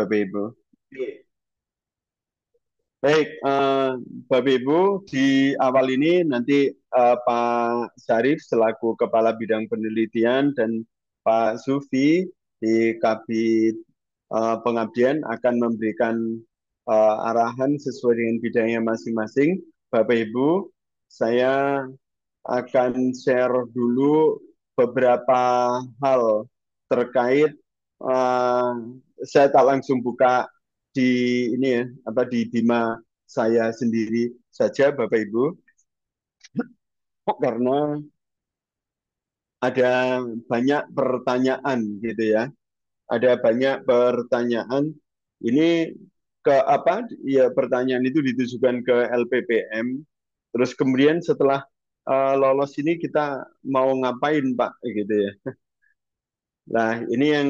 Bapak Ibu. Baik, Bapak Ibu, di awal ini nanti Pak Syarif selaku Kepala Bidang Penelitian dan Pak Sufi di Kabit Pengabdian akan memberikan arahan sesuai dengan bidangnya masing-masing. Bapak Ibu, saya akan share dulu beberapa hal terkait uh, saya tak langsung buka di ini ya apa di Bima saya sendiri saja Bapak Ibu karena ada banyak pertanyaan gitu ya. Ada banyak pertanyaan ini ke apa ya pertanyaan itu ditujukan ke LPPM. Terus kemudian setelah lolos ini kita mau ngapain Pak gitu ya. Nah, ini yang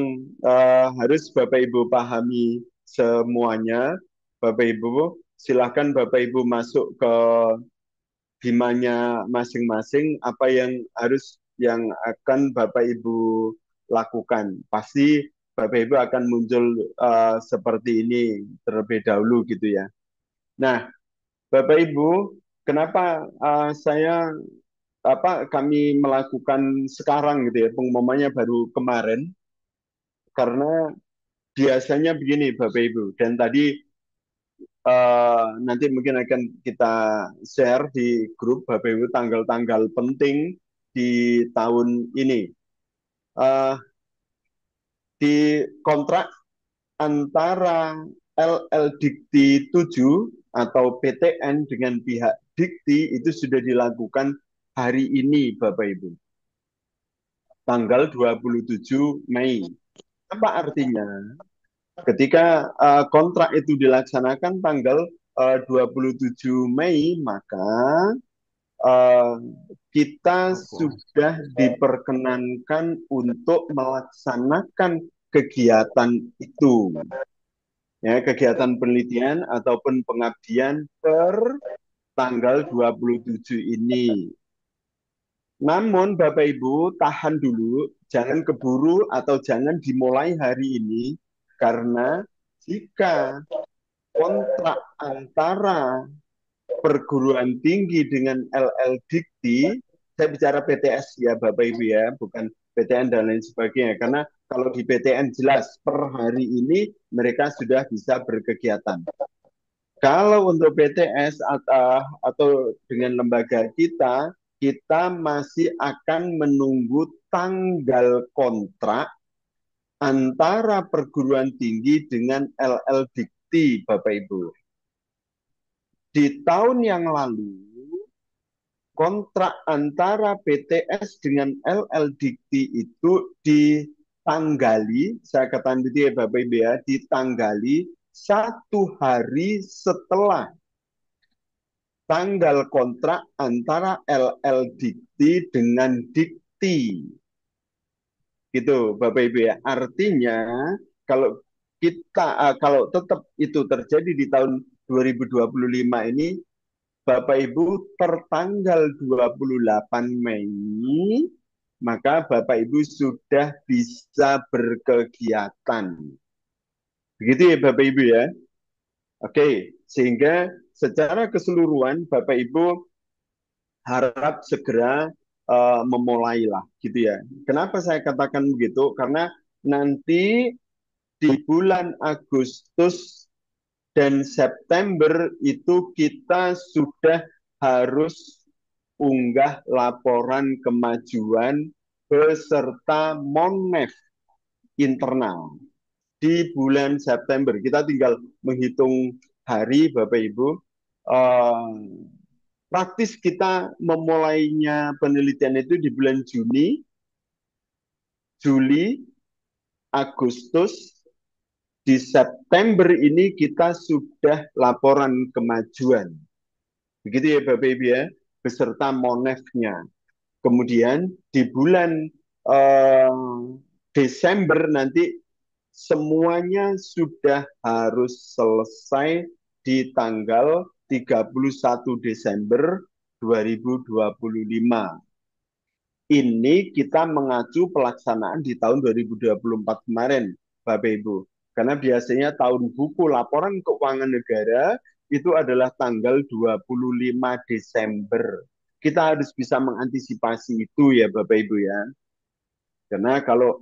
harus Bapak Ibu pahami semuanya. Bapak Ibu, silahkan Bapak Ibu masuk ke bimanya masing-masing, apa yang harus yang akan Bapak Ibu lakukan. Pasti Bapak Ibu akan muncul seperti ini terlebih dahulu gitu ya. Nah, Bapak Ibu, kenapa kami melakukan sekarang gitu ya, pengumumannya baru kemarin, karena biasanya begini Bapak Ibu, dan tadi nanti mungkin akan kita share di grup Bapak Ibu tanggal-tanggal penting di tahun ini. Eh, di kontrak antara LL Dikti 7 atau PTN dengan pihak Dikti itu sudah dilakukan hari ini Bapak Ibu, tanggal 27 Mei. Apa artinya? Ketika kontrak itu dilaksanakan tanggal 27 Mei, maka uh, kita sudah diperkenankan untuk melaksanakan kegiatan itu, ya, kegiatan penelitian ataupun pengabdian per tanggal 27 ini. Namun Bapak Ibu tahan dulu, jangan keburu atau jangan dimulai hari ini, karena jika kontrak antara perguruan tinggi dengan LL Dikti, saya bicara PTS ya Bapak Ibu ya, bukan PTN dan lain sebagainya. Karena kalau di PTN jelas per hari ini mereka sudah bisa berkegiatan. Kalau untuk PTS atau dengan lembaga kita, kita masih akan menunggu tanggal kontrak antara perguruan tinggi dengan LL Dikti, Bapak Ibu. Di tahun yang lalu, kontrak antara PTS dengan LL Dikti itu ditanggali, saya katakan itu ya Bapak Ibu ya, ditanggali 1 hari setelah tanggal kontrak antara LL Dikti dengan Dikti. Gitu Bapak Ibu ya. Artinya kalau kalau tetap itu terjadi di tahun 2025 ini, Bapak Ibu tertanggal 28 Mei, maka Bapak Ibu sudah bisa berkegiatan. Begitu ya Bapak Ibu ya. Oke, sehingga secara keseluruhan Bapak Ibu harap segera memulailah gitu ya. Kenapa saya katakan begitu? Karena nanti di bulan Agustus dan September itu kita sudah harus unggah laporan kemajuan beserta Monef internal di bulan September. Kita tinggal menghitung hari, Bapak Ibu. Uh, Praktis kita memulainya penelitian itu di bulan Juni, Juli, Agustus, di September ini kita sudah laporan kemajuan. Begitu ya Bapak Ibu ya, beserta monefnya. Kemudian di bulan eh, Desember nanti semuanya sudah harus selesai di tanggal 31 Desember 2025. Ini kita mengacu pelaksanaan di tahun 2024 kemarin, Bapak Ibu. Karena biasanya tahun buku laporan keuangan negara itu adalah tanggal 25 Desember. Kita harus bisa mengantisipasi itu ya Bapak Ibu ya. Karena kalau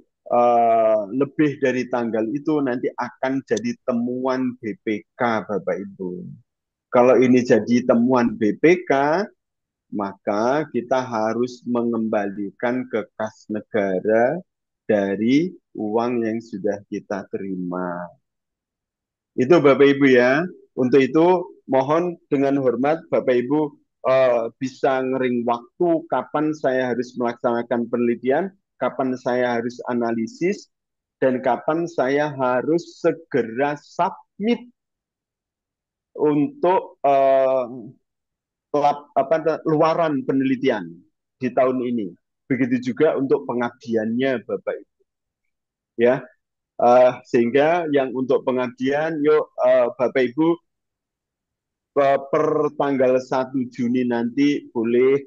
lebih dari tanggal itu nanti akan jadi temuan BPK Bapak Ibu. Kalau ini jadi temuan BPK, maka kita harus mengembalikan ke kas negara dari uang yang sudah kita terima. Itu Bapak Ibu ya. Untuk itu mohon dengan hormat Bapak Ibu bisa ngering waktu kapan saya harus melaksanakan penelitian, kapan saya harus analisis, dan kapan saya harus segera submit untuk luaran penelitian di tahun ini. Begitu juga untuk pengabdiannya Bapak Ibu ya. Sehingga yang untuk pengabdian yuk Bapak Ibu per tanggal 1 Juni nanti boleh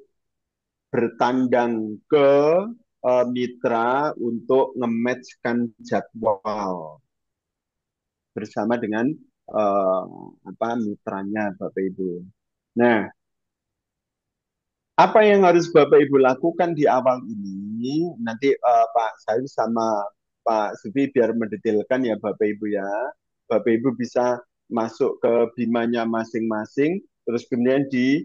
bertandang ke mitra untuk nge-matchkan jadwal bersama dengan mitranya Bapak Ibu. Nah, apa yang harus Bapak Ibu lakukan di awal ini? Nanti Pak Said sama Pak Sufi biar mendetailkan ya Bapak Ibu ya. Bapak Ibu bisa masuk ke bimanya masing-masing. Terus kemudian di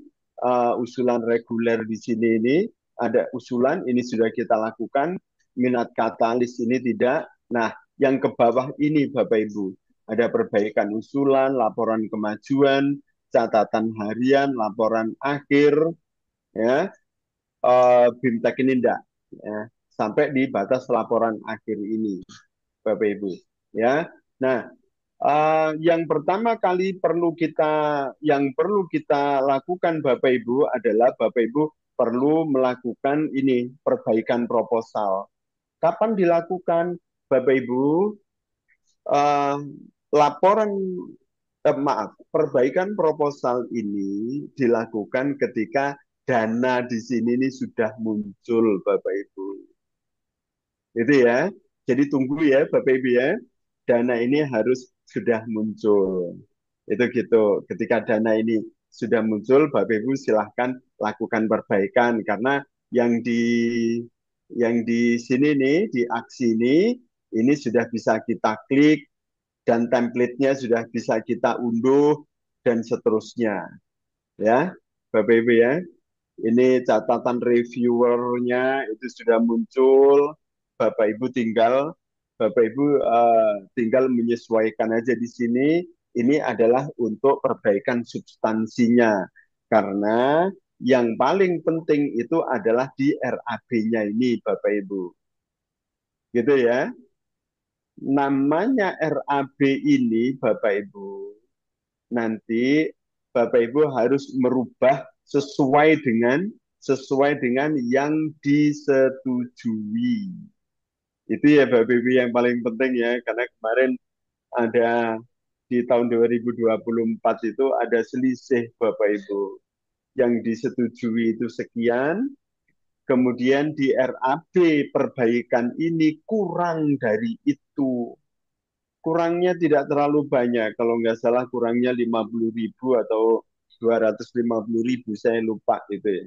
usulan reguler di sini ini ada usulan ini sudah kita lakukan. Minat katalis ini tidak. Nah, yang ke bawah ini Bapak Ibu ada perbaikan usulan, laporan kemajuan, catatan harian, laporan akhir, ya BIMTEK ini enggak ya, sampai di batas laporan akhir ini Bapak Ibu ya. Nah, yang pertama kali perlu kita lakukan Bapak Ibu adalah Bapak Ibu perlu melakukan ini perbaikan proposal. Kapan dilakukan Bapak Ibu? Uh, laporan maaf, perbaikan proposal ini dilakukan ketika dana di sini ini sudah muncul, Bapak Ibu. Itu ya. Jadi tunggu ya, Bapak Ibu ya. Dana ini harus sudah muncul. Itu gitu. Ketika dana ini sudah muncul, Bapak Ibu silahkan lakukan perbaikan karena yang di sini nih, di aksi ini sudah bisa kita klik dan template-nya sudah bisa kita unduh dan seterusnya ya Bapak Ibu ya. Ini catatan reviewernya itu sudah muncul. Bapak Ibu tinggal menyesuaikan aja di sini. Ini adalah untuk perbaikan substansinya karena yang paling penting itu adalah di RAB-nya ini Bapak Ibu. Gitu ya. Namanya RAB ini Bapak Ibu nanti Bapak Ibu harus merubah sesuai dengan yang disetujui. Itu ya Bapak Ibu yang paling penting ya, karena kemarin ada di tahun 2024 itu ada selisih Bapak Ibu. Yang disetujui itu sekian, kemudian di RAB perbaikan ini kurang dari itu. Kurangnya tidak terlalu banyak, kalau nggak salah kurangnya 50.000 atau 250.000, saya lupa gitu ya.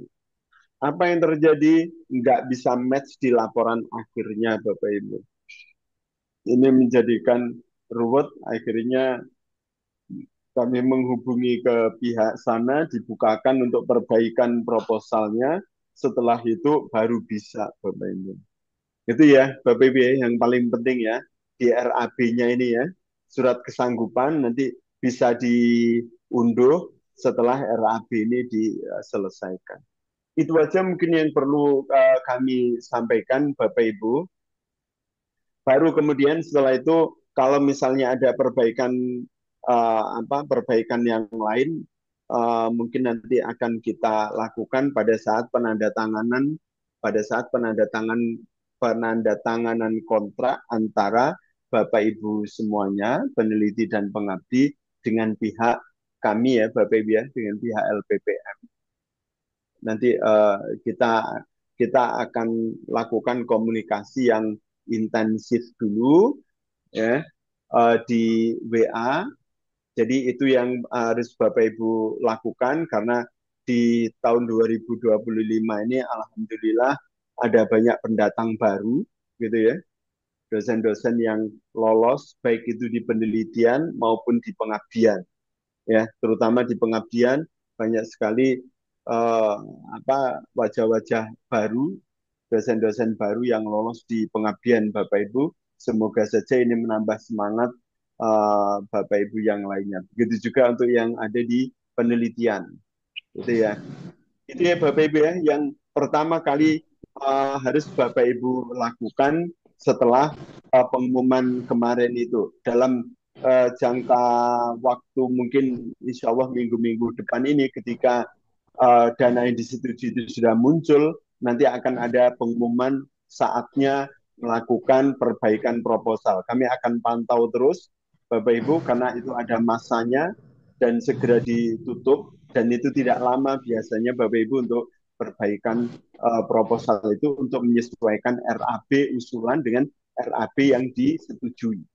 Apa yang terjadi? Nggak bisa match di laporan akhirnya Bapak Ibu. Ini menjadikan ruwet, akhirnya kami menghubungi ke pihak sana, dibukakan untuk perbaikan proposalnya, setelah itu baru bisa Bapak Ibu. Itu ya Bapak Ibu ya, yang paling penting ya di RAB-nya ini ya, surat kesanggupan nanti bisa diunduh setelah RAB ini diselesaikan. Itu aja mungkin yang perlu kami sampaikan Bapak Ibu. Baru kemudian setelah itu kalau misalnya ada perbaikan yang lain, mungkin nanti akan kita lakukan pada saat penandatanganan kontrak antara Bapak Ibu semuanya, peneliti dan pengabdi, dengan pihak kami ya Bapak Ibu ya, dengan pihak LPPM. Nanti kita akan lakukan komunikasi yang intensif dulu ya, di WA. Jadi itu yang harus Bapak Ibu lakukan karena di tahun 2025 ini alhamdulillah ada banyak pendatang baru gitu ya, dosen-dosen yang lolos baik itu di penelitian maupun di pengabdian ya, terutama di pengabdian banyak sekali eh, wajah-wajah baru, dosen-dosen baru yang lolos di pengabdian Bapak Ibu. Semoga saja ini menambah semangat Bapak Ibu yang lainnya. Begitu juga untuk yang ada di penelitian, gitu ya. Itu ya Bapak Ibu ya, yang pertama kali harus Bapak Ibu lakukan setelah pengumuman kemarin itu. Dalam jangka waktu mungkin insya Allah minggu-minggu depan ini ketika dana yang disetujui itu sudah muncul, nanti akan ada pengumuman saatnya melakukan perbaikan proposal. Kami akan pantau terus, Bapak Ibu, karena itu ada masanya dan segera ditutup, dan itu tidak lama biasanya Bapak Ibu untuk perbaikan proposal itu untuk menyesuaikan RAB usulan dengan RAB yang disetujui.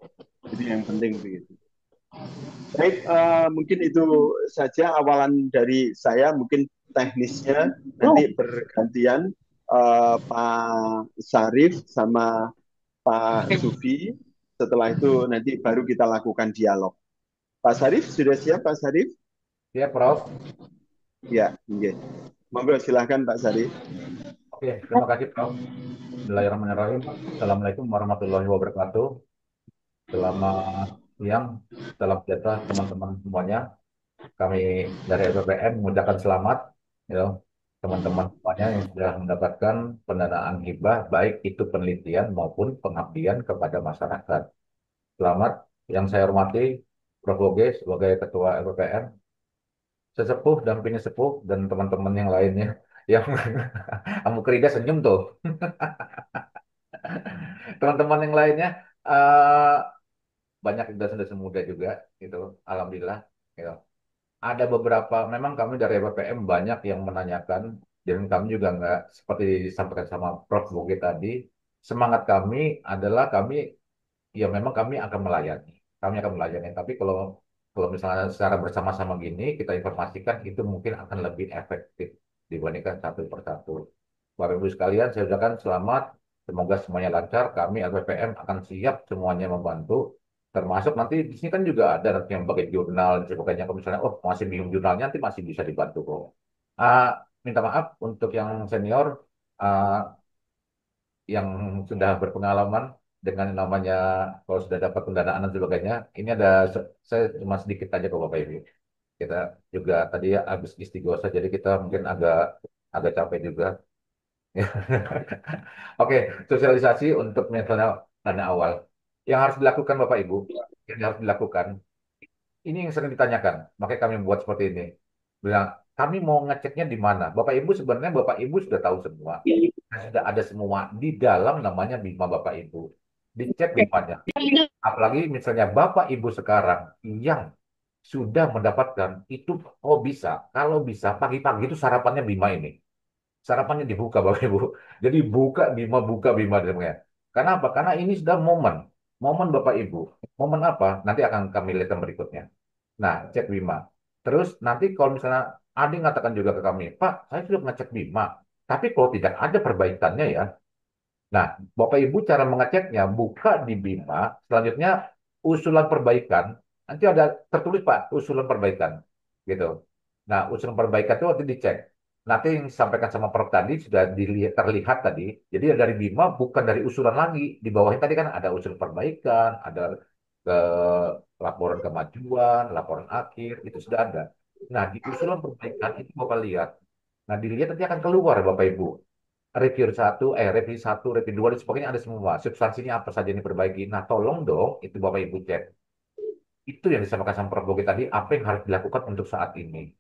Itu yang penting begitu. Baik, mungkin itu saja awalan dari saya. Mungkin teknisnya nanti bergantian Pak Sarif sama Pak Sufi. Setelah itu nanti baru kita lakukan dialog. Pak Sarif, sudah siap Pak Sarif? Ya, Prof. Ya, oke. Monggo silahkan Pak Sarif. Oke, terima kasih, Prof. Bismillahirrahmanirrahim. Assalamualaikum warahmatullahi wabarakatuh. Selamat siang, salam sejahtera teman-teman semuanya. Kami dari LPPM mengucapkan selamat, ya, teman-teman semuanya yang sudah mendapatkan pendanaan hibah, baik itu penelitian maupun pengabdian kepada masyarakat. Selamat, yang saya hormati Prof. Boge sebagai Ketua LPPM, sesepuh, dampingi sepuh, dan teman-teman yang lainnya yang kamu kerida senyum tuh. Teman-teman yang lainnya eh, banyak dosen-dosen muda juga gitu, alhamdulillah gitu. Ada beberapa, memang kami dari BPM banyak yang menanyakan, dan kami juga nggak seperti disampaikan sama Prof. Bogi tadi, semangat kami adalah kami, ya memang kami akan melayani, tapi kalau kalau misalnya secara bersama-sama gini kita informasikan itu mungkin akan lebih efektif dibandingkan satu persatu. Bapak Ibu sekalian, saya ucapkan selamat. Semoga semuanya lancar. Kami LPPM akan siap semuanya membantu. Termasuk nanti di sini kan juga ada nanti yang pakai jurnal dan sebagainya. Kalau misalnya, oh masih bingung jurnalnya, nanti masih bisa dibantu kok. Ah, minta maaf untuk yang senior, ah, yang sudah berpengalaman dengan namanya kalau sudah dapat pendanaan dan sebagainya. Ini ada, saya cuma sedikit aja kok Bapak Ibu. Kita juga tadi habis istighosa, jadi kita mungkin agak agak capek juga. Oke, sosialisasi untuk misalnya dana awal. Yang harus dilakukan Bapak Ibu, yang harus dilakukan, ini yang sering ditanyakan, makanya kami buat seperti ini. Bilang, kami mau ngeceknya di mana? Bapak Ibu sebenarnya Bapak Ibu sudah tahu semua. Sudah ada semua di dalam namanya Bima Bapak Ibu. Dicek Bimanya. Apalagi misalnya Bapak Ibu sekarang yang sudah mendapatkan itu, oh bisa. Kalau bisa, pagi-pagi itu sarapannya Bima ini. Sarapannya dibuka Bapak Ibu. Jadi buka Bima namanya. Karena apa? Karena ini sudah momen. Momen Bapak Ibu. Momen apa? Nanti akan kami lihat yang berikutnya. Nah, cek Bima. Terus nanti kalau misalnya ada yang mengatakan juga ke kami, Pak, saya sudah ngecek Bima. Tapi kalau tidak ada perbaikannya ya. Nah, Bapak Ibu cara mengeceknya buka di Bima. Selanjutnya usulan perbaikan. Nanti ada tertulis Pak, usulan perbaikan. Gitu. Nah, usulan perbaikan itu nanti dicek. Nanti yang disampaikan sama Prof tadi sudah terlihat tadi. Jadi dari Bima bukan dari usulan lagi. Di bawahnya tadi kan ada usul perbaikan, ada ke laporan kemajuan, laporan akhir, itu sudah ada. Nah, di usulan perbaikan itu Bapak lihat. Nah, dilihat nanti akan keluar Bapak Ibu. Review satu, review dua, dan sebagainya ada semua. Substansinya apa saja yang diperbaiki. Nah, tolong dong, itu Bapak Ibu cek. Itu yang disampaikan sama Prof. Bogi tadi, apa yang harus dilakukan untuk saat ini.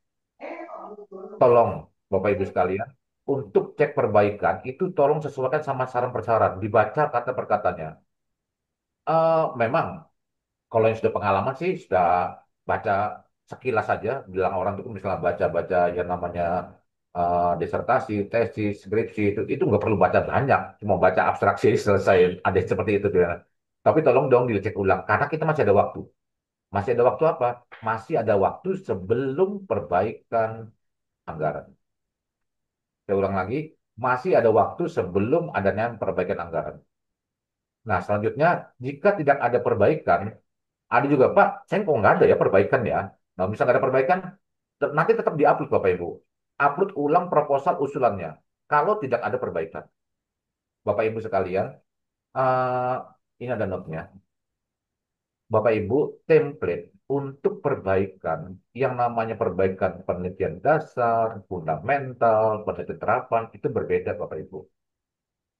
Tolong, Bapak Ibu sekalian, untuk cek perbaikan, itu tolong sesuaikan sama saran persaran. Dibaca kata per katanya. Memang, kalau yang sudah pengalaman sih, sudah baca sekilas saja. Bilang orang itu misalnya baca-baca yang namanya disertasi, tesis, skripsi, itu nggak perlu baca banyak. Cuma baca abstraksi selesai. Ada seperti itu. Dia. Tapi tolong dong dicek ulang, karena kita masih ada waktu. Masih ada waktu apa? Masih ada waktu sebelum perbaikan anggaran. Saya ulang lagi, masih ada waktu sebelum adanya perbaikan anggaran. Nah, selanjutnya, jika tidak ada perbaikan, ada juga, Pak, saya kok nggak ada ya perbaikan ya. Nah, misalnya nggak ada perbaikan, nanti tetap diupload Bapak Ibu. Upload ulang proposal usulannya. Kalau tidak ada perbaikan. Bapak Ibu sekalian, eh, ini ada notnya. Bapak Ibu, template untuk perbaikan, yang namanya perbaikan penelitian dasar, fundamental, penelitian terapan, itu berbeda Bapak Ibu.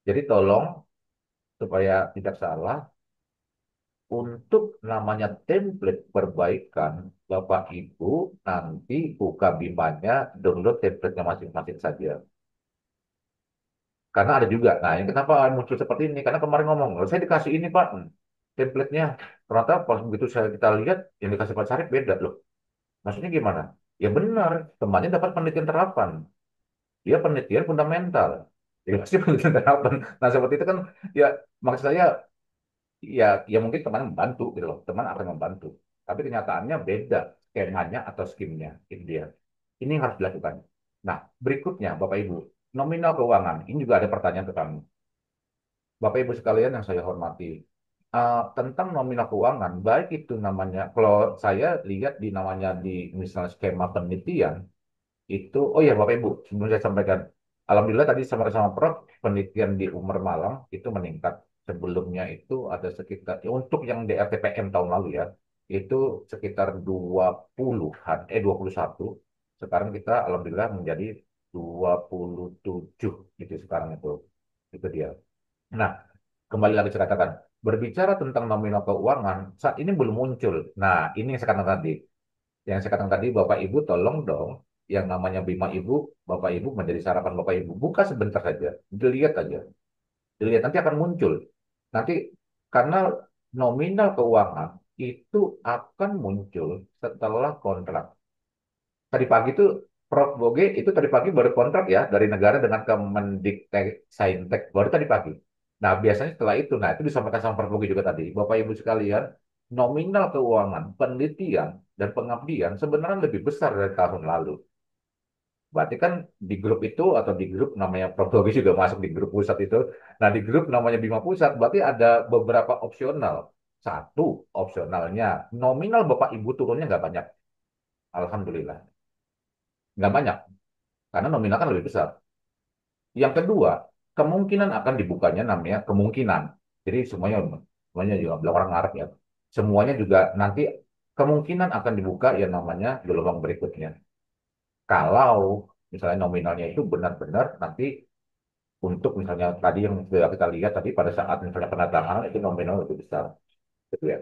Jadi tolong, supaya tidak salah, untuk namanya template perbaikan, Bapak Ibu nanti buka bimanya, download template-nya masing-masing saja. Karena ada juga, nah yang kenapa muncul seperti ini? Karena kemarin ngomong, "Oh, saya dikasih ini Pak, template-nya." Ternyata pas begitu saya kita lihat, yang dikasih Pak Sarip beda loh. Maksudnya gimana? Ya benar, temannya dapat penelitian terapan. Dia penelitian fundamental. Ya pasti penelitian terapan. Nah seperti itu kan, ya maksud saya, ya mungkin teman membantu gitu loh. Teman akan membantu. Tapi kenyataannya beda skemanya atau skimnya. Itu dia. Ini yang harus dilakukan. Nah, berikutnya Bapak Ibu, nominal keuangan. Ini juga ada pertanyaan ke kami. Bapak Ibu sekalian yang saya hormati, tentang nominal keuangan, baik itu namanya, kalau saya lihat di namanya di misalnya skema penelitian, itu, oh ya Bapak Ibu, sebelum saya sampaikan, Alhamdulillah tadi sama-sama Prof, penelitian di Umar Malang itu meningkat. Sebelumnya itu ada sekitar, ya, untuk yang DRTPM tahun lalu ya, itu sekitar 20-an, 21. Sekarang kita Alhamdulillah menjadi 27 gitu sekarang itu. Itu dia. Nah, kembali lagi saya katakan, berbicara tentang nominal keuangan, saat ini belum muncul. Nah, ini yang saya katakan tadi. Yang saya katakan tadi, Bapak Ibu tolong dong, yang namanya Bima Ibu, Bapak Ibu menjadi sarapan Bapak Ibu. Buka sebentar saja, dilihat aja. Dilihat, nanti akan muncul. Nanti, karena nominal keuangan itu akan muncul setelah kontrak. Tadi pagi itu Prof. Boge itu tadi pagi baru kontrak ya dari negara dengan Kemendiktek Saintek baru tadi pagi. Nah, biasanya setelah itu, nah itu disampaikan sama Prof. Boge juga tadi, Bapak Ibu sekalian, nominal keuangan, penelitian dan pengabdian sebenarnya lebih besar dari tahun lalu. Berarti kan di grup itu atau di grup namanya Prof. Boge juga masuk di grup pusat itu. Nah, di grup namanya Bima Pusat berarti ada beberapa opsional. Satu opsionalnya nominal Bapak Ibu turunnya nggak banyak. Alhamdulillah. Nggak banyak. Karena nominal kan lebih besar. Yang kedua, kemungkinan akan dibukanya namanya kemungkinan. Jadi semuanya juga bilang orang Arab ya. Semuanya juga nanti kemungkinan akan dibuka yang namanya gelombang berikutnya. Kalau misalnya nominalnya itu benar-benar nanti untuk misalnya tadi yang sudah kita lihat tadi pada saat misalnya penataan itu nominal lebih besar. Gitu ya.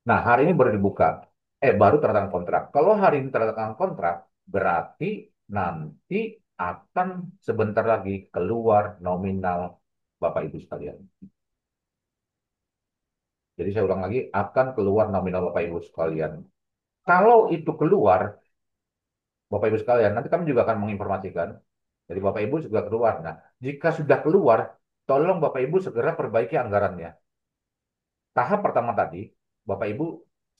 Nah, hari ini baru dibuka. Baru tanda tangan kontrak. Kalau hari ini tanda tangan kontrak, berarti nanti akan sebentar lagi keluar nominal Bapak Ibu sekalian. Jadi saya ulang lagi, akan keluar nominal Bapak Ibu sekalian. Kalau itu keluar, Bapak Ibu sekalian, nanti kami juga akan menginformasikan. Jadi Bapak Ibu juga keluar. Nah, jika sudah keluar, tolong Bapak Ibu segera perbaiki anggarannya. Tahap pertama tadi, Bapak Ibu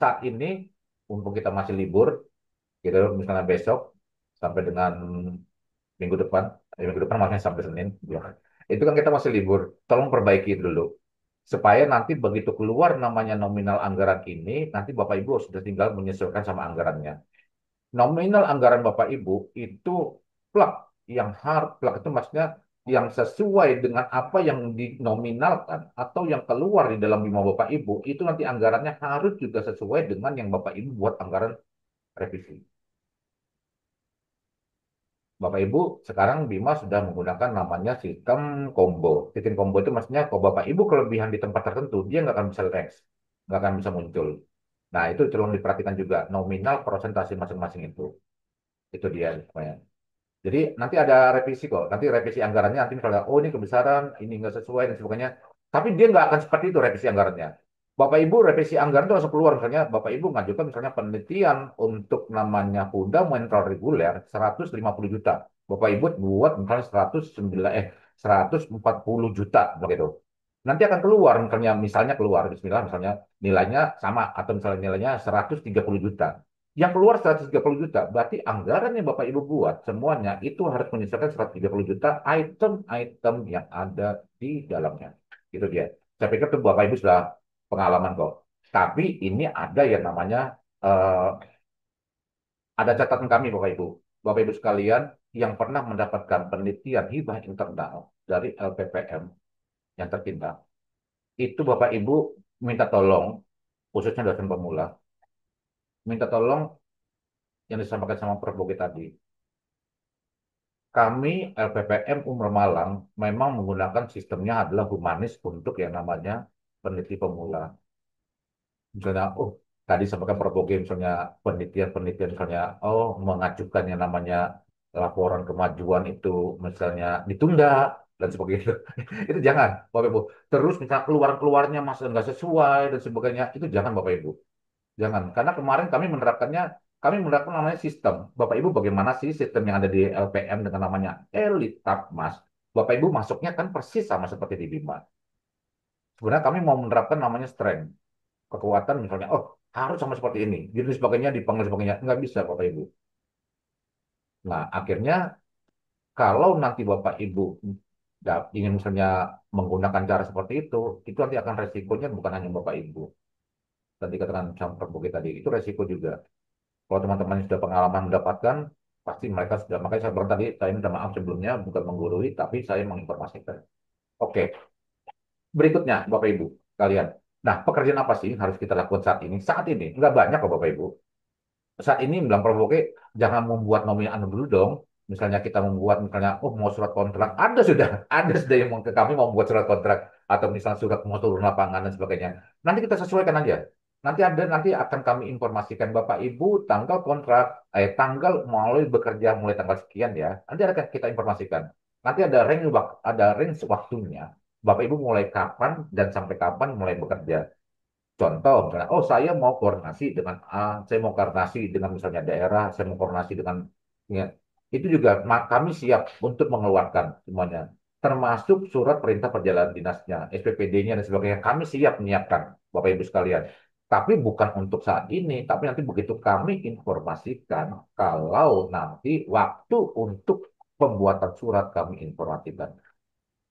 saat ini, mumpung kita masih libur, gitu, misalnya besok sampai dengan minggu depan maksudnya sampai Senin, ya. Itu kan kita masih libur, tolong perbaiki dulu supaya nanti begitu keluar namanya nominal anggaran ini, nanti Bapak Ibu sudah tinggal menyesuaikan sama anggarannya. Nominal anggaran Bapak Ibu itu plak plak itu maksudnya yang sesuai dengan apa yang dinominalkan atau yang keluar di dalam bima Bapak Ibu itu nanti anggarannya harus juga sesuai dengan yang Bapak Ibu buat anggaran revisi. Bapak Ibu, sekarang Bima sudah menggunakan namanya sistem combo. Sistem combo itu maksudnya kalau Bapak Ibu kelebihan di tempat tertentu, dia nggak akan bisa ranks, nggak akan bisa muncul. Nah, itu tolong diperhatikan juga, nominal persentase masing-masing itu. Itu dia. Semuanya. Jadi nanti ada revisi kok. Nanti revisi anggarannya, nanti misalnya, oh ini kebesaran, ini nggak sesuai, dan sebagainya. Tapi dia nggak akan seperti itu revisi anggarannya. Bapak Ibu revisi anggaran itu langsung keluar. Misalnya Bapak Ibu ngajukan misalnya penelitian untuk namanya fundamental reguler 150 juta. Bapak Ibu buat misalnya 140 juta begitu. nanti akan keluar misalnya keluar Bismillah misalnya nilainya sama atau misalnya nilainya 130 juta. Yang keluar 130 juta berarti anggaran yang Bapak Ibu buat semuanya itu harus menyesuaikan 130 juta item-item yang ada di dalamnya. Itu dia. Saya pikir tuh Bapak Ibu sudah pengalaman kok. Tapi ini ada yang namanya eh, ada catatan kami Bapak Ibu sekalian yang pernah mendapatkan penelitian hibah internal dari LPPM yang tercinta. Itu Bapak Ibu minta tolong, khususnya dosen pemula, minta tolong yang disampaikan sama Prof. Bogi tadi. Kami LPPM Umar Malang memang menggunakan sistemnya adalah humanis untuk yang namanya peneliti pemula. Misalnya, oh tadi sampaikan Prof. Bogi misalnya penelitian-penelitian misalnya, oh mengajukan yang namanya laporan kemajuan itu misalnya ditunda dan sebagainya. Itu jangan, Bapak Ibu. Terus misalnya keluar-keluarnya masa nggak sesuai dan sebagainya, itu jangan Bapak Ibu. Jangan, karena kemarin kami menerapkan namanya sistem. Bapak Ibu bagaimana sih sistem yang ada di LPM dengan namanya Elite Mas? Bapak Ibu masuknya kan persis sama seperti di Bima. Sebenarnya kami mau menerapkan namanya strength, kekuatan misalnya, oh harus sama seperti ini, gitu sebagainya, dipanggil sebagainya. Nggak bisa Bapak Ibu. Nah, akhirnya kalau nanti Bapak Ibu ingin misalnya menggunakan cara seperti itu nanti akan resikonya bukan hanya Bapak Ibu. Tadi katakan sama Bogi tadi, itu resiko juga. Kalau teman-teman yang sudah pengalaman mendapatkan, pasti mereka sudah. Makanya saya bilang tadi, saya minta maaf sebelumnya, bukan menggurui, tapi saya menginformasikan. Oke, berikutnya Bapak Ibu kalian. Nah, pekerjaan apa sih yang harus kita lakukan saat ini? Saat ini, nggak banyak kok Bapak Ibu. Saat ini bilang Prof. Oke, jangan membuat nominal anu dulu dong. Misalnya kita membuat, misalnya, oh mau surat kontrak, ada sudah, ada sudah yang mau ke kami mau membuat surat kontrak, atau misalnya surat mau turun lapangan dan sebagainya. Nanti kita sesuaikan aja. Nanti akan kami informasikan Bapak Ibu tanggal kontrak, tanggal mulai bekerja mulai tanggal sekian ya. Nanti akan kita informasikan. Nanti ada range waktunya. Bapak Ibu mulai kapan dan sampai kapan mulai bekerja. Contoh, misalnya, oh saya mau koordinasi dengan A, saya mau koordinasi dengan misalnya daerah, saya mau koordinasi dengan ya, itu juga kami siap untuk mengeluarkan semuanya, termasuk surat perintah perjalanan dinasnya, SPPD-nya dan sebagainya. Kami siap menyiapkan, Bapak Ibu sekalian. Tapi bukan untuk saat ini, tapi nanti begitu kami informasikan, kalau nanti waktu untuk pembuatan surat kami informasikan.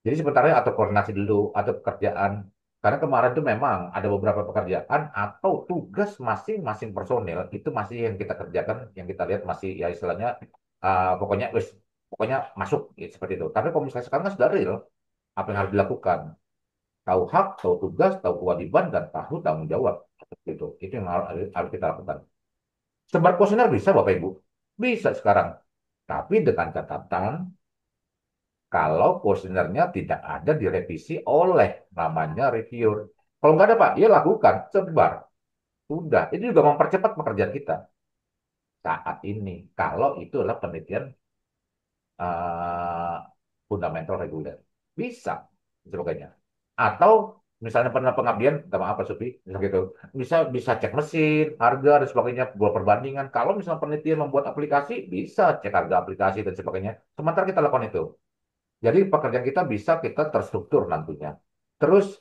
Jadi sebenarnya atau koordinasi dulu atau pekerjaan. Karena kemarin itu memang ada beberapa pekerjaan atau tugas masing-masing personel itu masih yang kita kerjakan, yang kita lihat masih ya istilahnya pokoknya pokoknya masuk gitu, seperti itu. Tapi kalau misalnya sekarang kan sudah real, apa yang harus dilakukan? Tahu hak, tahu tugas, tahu kewajiban dan tahu tanggung jawab. Seperti itu. Itu yang harus kita lakukan. Sebar kuesioner bisa Bapak Ibu. Bisa sekarang. Tapi dengan catatan kalau kuesionernya tidak ada direvisi oleh namanya reviewer. Kalau nggak ada Pak, ya lakukan, sebar. Sudah, itu juga mempercepat pekerjaan kita saat ini. Kalau itu adalah penelitian eh, fundamental reguler. Bisa, sebagainya. Atau misalnya pernah pengabdian, minta maaf Pak Supi, misalnya gitu. Bisa cek mesin, harga dan sebagainya, buat perbandingan. Kalau misalnya penelitian membuat aplikasi, bisa cek harga aplikasi dan sebagainya. Sementara kita lakukan itu. Jadi pekerjaan kita bisa kita terstruktur nantinya. Terus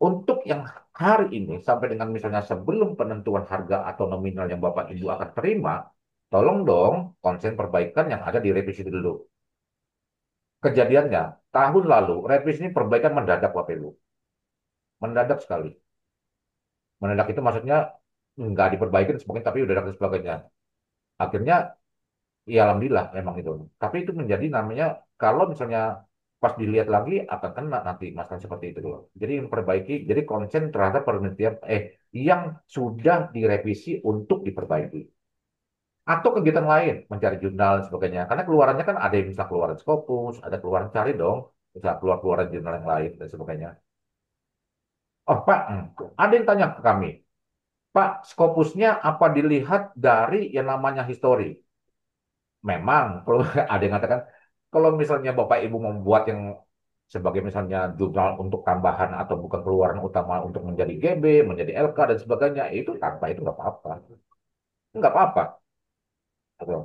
untuk yang hari ini sampai dengan misalnya sebelum penentuan harga atau nominal yang Bapak Ibu akan terima, tolong dong konsen perbaikan yang ada di revisi dulu. Kejadiannya tahun lalu revisi ini perbaikan mendadak Bapak Ibu, mendadak sekali. Mendadak itu maksudnya nggak diperbaiki dan sebagainya, tapi udah dan sebagainya. Akhirnya ya alhamdulillah memang itu. Tapi itu menjadi namanya kalau misalnya pas dilihat lagi akan kena nanti masalah seperti itu loh. Jadi memperbaiki, jadi konsen terhadap penelitian yang sudah direvisi untuk diperbaiki. Atau kegiatan lain, mencari jurnal dan sebagainya. Karena keluarannya kan ada yang bisa keluaran Scopus, ada keluaran cari dong, bisa keluaran jurnal yang lain dan sebagainya. Oh Pak, ada yang tanya ke kami, Pak, Scopusnya apa dilihat dari yang namanya histori? Memang, kalau ada yang mengatakan, kalau misalnya Bapak Ibu membuat yang sebagai misalnya jurnal untuk tambahan atau bukan keluaran utama untuk menjadi GB, menjadi LK dan sebagainya, itu tanpa itu nggak apa-apa. Nggak apa-apa. Gitu.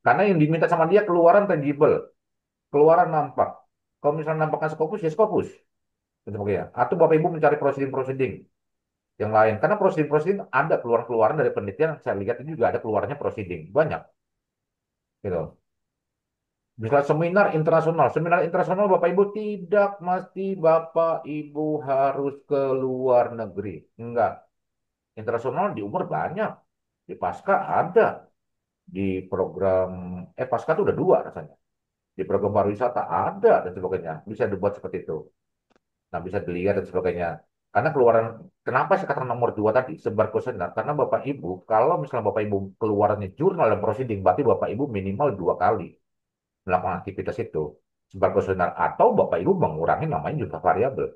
Karena yang diminta sama dia keluaran tangible, keluaran nampak. Kalau misalnya nampaknya Scopus, ya Scopus. dan sebagainya. Atau Bapak Ibu mencari prosiding-prosiding yang lain. Karena prosiding-prosiding ada keluar-keluaran dari penelitian, saya lihat itu juga ada keluarnya prosiding. Banyak. Gitu. Bisa seminar internasional Bapak Ibu tidak mesti Bapak Ibu harus ke luar negeri. Enggak. Internasional di umur banyak. Di Pasca ada. Di program, Pasca itu udah dua rasanya. Di program pariwisata ada dan sebagainya. Bisa dibuat seperti itu. Nah, bisa dilihat dan sebagainya. Karena keluaran, kenapa saya katakan nomor dua tadi, sebar kuesioner? Karena Bapak Ibu, kalau misalnya Bapak Ibu keluarannya jurnal dan proceeding, berarti Bapak Ibu minimal 2 kali melakukan aktivitas itu. Sebar kuesioner, atau Bapak Ibu mengurangi namanya jumlah variabel.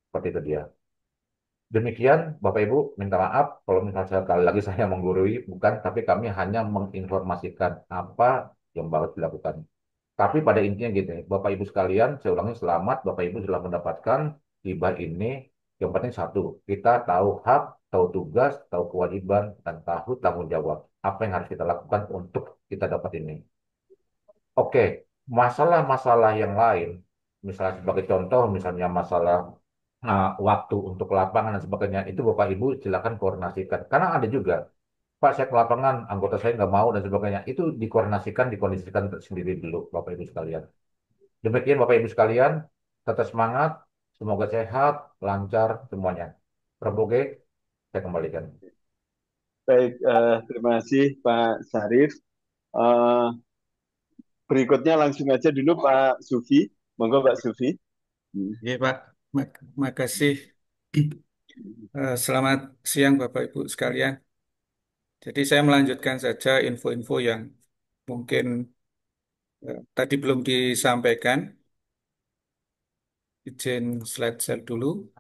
Seperti itu dia. Demikian, Bapak Ibu, minta maaf kalau misalnya sekali lagi saya menggurui, bukan, tapi kami hanya menginformasikan apa yang baru dilakukan. Tapi pada intinya gitu, Bapak Ibu sekalian, saya ulangi selamat, Bapak Ibu sudah mendapatkan hibah ini. Yang penting satu, kita tahu hak, tahu tugas, tahu kewajiban, dan tahu tanggung jawab. Apa yang harus kita lakukan untuk kita dapat ini. Oke, masalah-masalah yang lain, misalnya sebagai contoh, misalnya masalah waktu untuk lapangan dan sebagainya, itu Bapak Ibu silakan koordinasikan. Karena ada juga, Pak, saya ke lapangan, anggota saya nggak mau dan sebagainya. Itu dikoordinasikan, dikondisikan sendiri dulu, Bapak Ibu sekalian. Demikian Bapak Ibu sekalian, tetap semangat, semoga sehat, lancar semuanya. Praboge, saya kembalikan. Baik, terima kasih Pak Syarif. Eh, Berikutnya langsung aja dulu Pak Sufi. Monggo Pak Sufi. Hmm. Ya, Pak. Makasih. Selamat siang Bapak Ibu sekalian. Jadi saya melanjutkan saja info-info yang mungkin tadi belum disampaikan. Izin slide share dulu.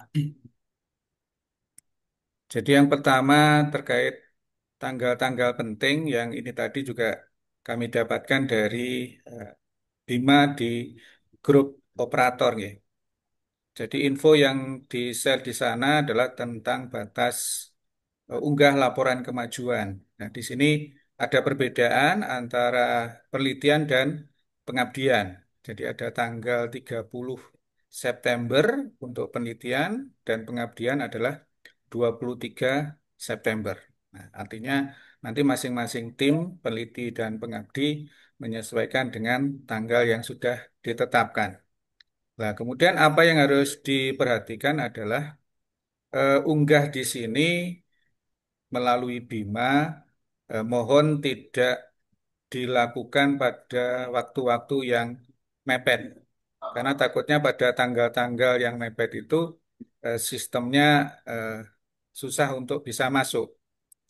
Jadi yang pertama terkait tanggal-tanggal penting yang ini tadi juga kami dapatkan dari eh, Bima di grup operator. Ya. Jadi info yang di-share di sana adalah tentang batas unggah laporan kemajuan. Nah, di sini ada perbedaan antara penelitian dan pengabdian. Jadi ada tanggal 30 September untuk penelitian dan pengabdian adalah 23 September. Nah, artinya nanti masing-masing tim peneliti dan pengabdi menyesuaikan dengan tanggal yang sudah ditetapkan. Nah, kemudian apa yang harus diperhatikan adalah unggah di sini melalui Bima, mohon tidak dilakukan pada waktu-waktu yang mepet. Karena takutnya pada tanggal-tanggal yang mepet itu sistemnya eh, susah untuk bisa masuk.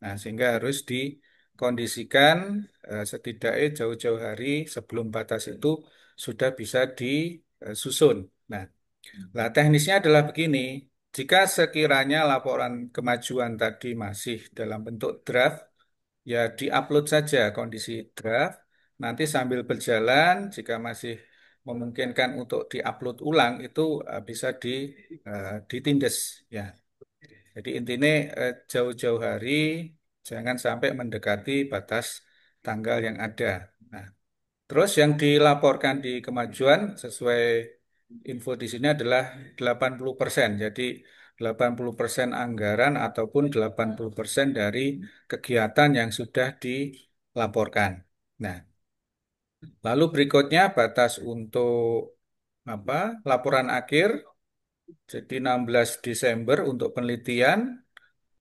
Nah, sehingga harus dikondisikan setidaknya jauh-jauh hari sebelum batas itu sudah bisa disusun. Nah, teknisnya adalah begini. Jika sekiranya laporan kemajuan tadi masih dalam bentuk draft, ya diupload saja kondisi draft. Nanti sambil berjalan, jika masih memungkinkan untuk diupload ulang, itu bisa ditindes. Ya. Jadi intinya jauh-jauh hari, jangan sampai mendekati batas tanggal yang ada. Nah, terus yang dilaporkan di kemajuan sesuai info di sini adalah 80%. Jadi 80% anggaran ataupun 80% dari kegiatan yang sudah dilaporkan. Nah, lalu berikutnya batas untuk apa? Laporan akhir. Jadi 16 Desember untuk penelitian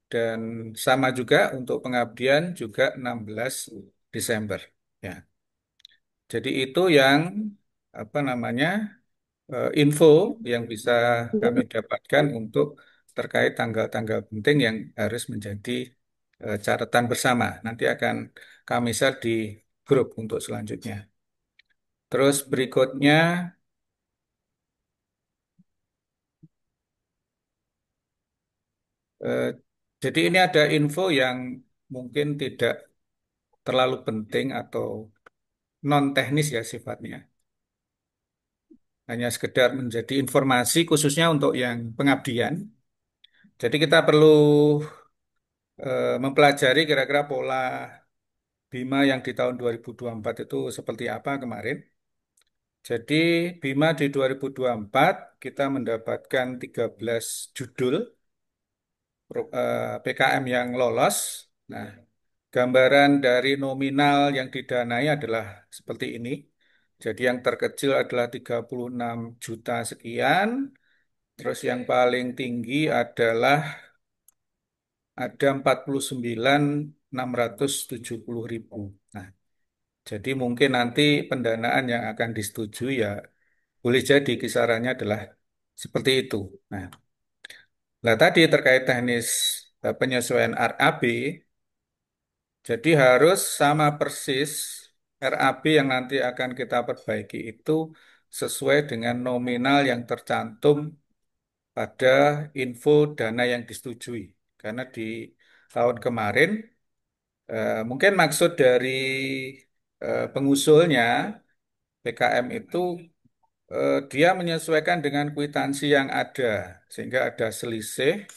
dan sama juga untuk pengabdian juga 16 Desember. Ya. Jadi itu yang apa namanya info yang bisa kami dapatkan untuk terkait tanggal-tanggal penting yang harus menjadi catatan bersama. Nanti akan kami share di grup untuk selanjutnya. Terus berikutnya, eh, jadi ini ada info yang mungkin tidak terlalu penting atau non teknis ya sifatnya. Hanya sekedar menjadi informasi khususnya untuk yang pengabdian. Jadi kita perlu mempelajari kira-kira pola Bima yang di tahun 2024 itu seperti apa kemarin. Jadi Bima di 2024 kita mendapatkan 13 judul PKM yang lolos. Nah, gambaran dari nominal yang didanai adalah seperti ini. Jadi yang terkecil adalah 36 juta sekian, terus yang paling tinggi adalah ada 49.670.000. Nah, jadi mungkin nanti pendanaan yang akan disetujui ya boleh jadi kisarannya adalah seperti itu. Nah, tadi terkait teknis penyesuaian RAB, jadi harus sama persis RAB yang nanti akan kita perbaiki itu sesuai dengan nominal yang tercantum pada info dana yang disetujui. Karena di tahun kemarin mungkin maksud dari pengusulnya PKM itu dia menyesuaikan dengan kwitansi yang ada sehingga ada selisih.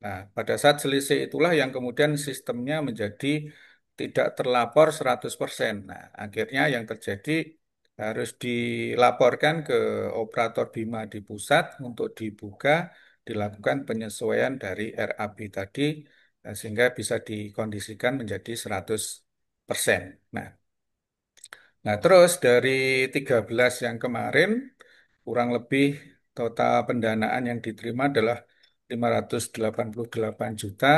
Nah, pada saat selisih itulah yang kemudian sistemnya menjadi tidak terlapor 100%. Nah, akhirnya yang terjadi harus dilaporkan ke operator Bima di pusat untuk dibuka, dilakukan penyesuaian dari RAB tadi, sehingga bisa dikondisikan menjadi 100%. Nah, terus dari 13 yang kemarin, kurang lebih total pendanaan yang diterima adalah 588 juta.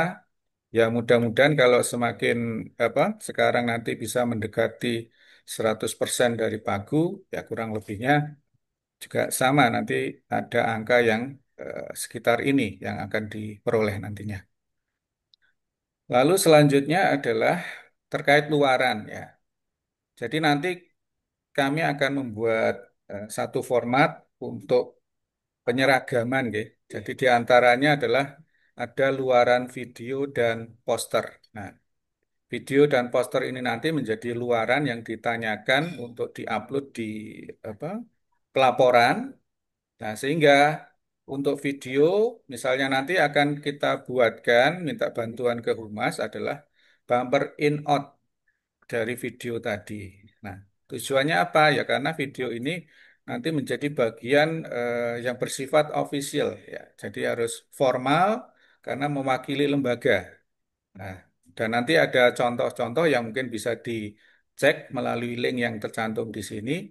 Ya mudah-mudahan kalau semakin sekarang nanti bisa mendekati 100% dari pagu, ya kurang lebihnya juga sama nanti ada angka yang sekitar ini yang akan diperoleh nantinya. Lalu selanjutnya adalah terkait luaran ya. Jadi nanti kami akan membuat satu format untuk penyeragaman, nggih. Jadi di antaranya adalah ada luaran video dan poster. Nah, video dan poster ini nanti menjadi luaran yang ditanyakan untuk diupload di apa, pelaporan. Nah, sehingga untuk video, misalnya nanti akan kita buatkan, minta bantuan ke Humas adalah bumper in-out dari video tadi. Nah, tujuannya apa? Ya karena video ini nanti menjadi bagian yang bersifat official ya. Jadi harus formal karena mewakili lembaga. Nah, dan nanti ada contoh-contoh yang mungkin bisa dicek melalui link yang tercantum di sini.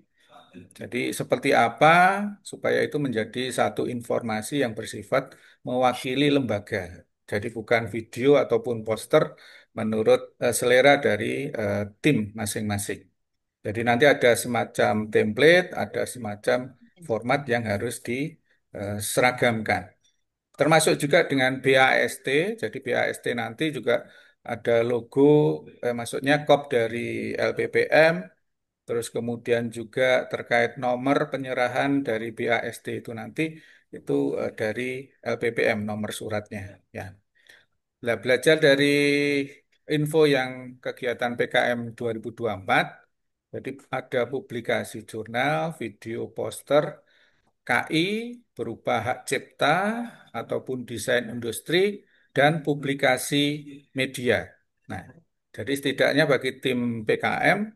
Jadi seperti apa supaya itu menjadi satu informasi yang bersifat mewakili lembaga. Jadi bukan video ataupun poster menurut selera dari tim masing-masing. Jadi nanti ada semacam template, ada semacam format yang harus diseragamkan. Termasuk juga dengan BAST, jadi BAST nanti juga ada logo, maksudnya kop dari LPPM, terus kemudian juga terkait nomor penyerahan dari BAST itu nanti itu dari LPPM nomor suratnya. Ya, nah, belajar dari info yang kegiatan PKM 2024, jadi ada publikasi jurnal, video poster, KI berupa hak cipta ataupun desain industri dan publikasi media. Nah, jadi setidaknya bagi tim PKM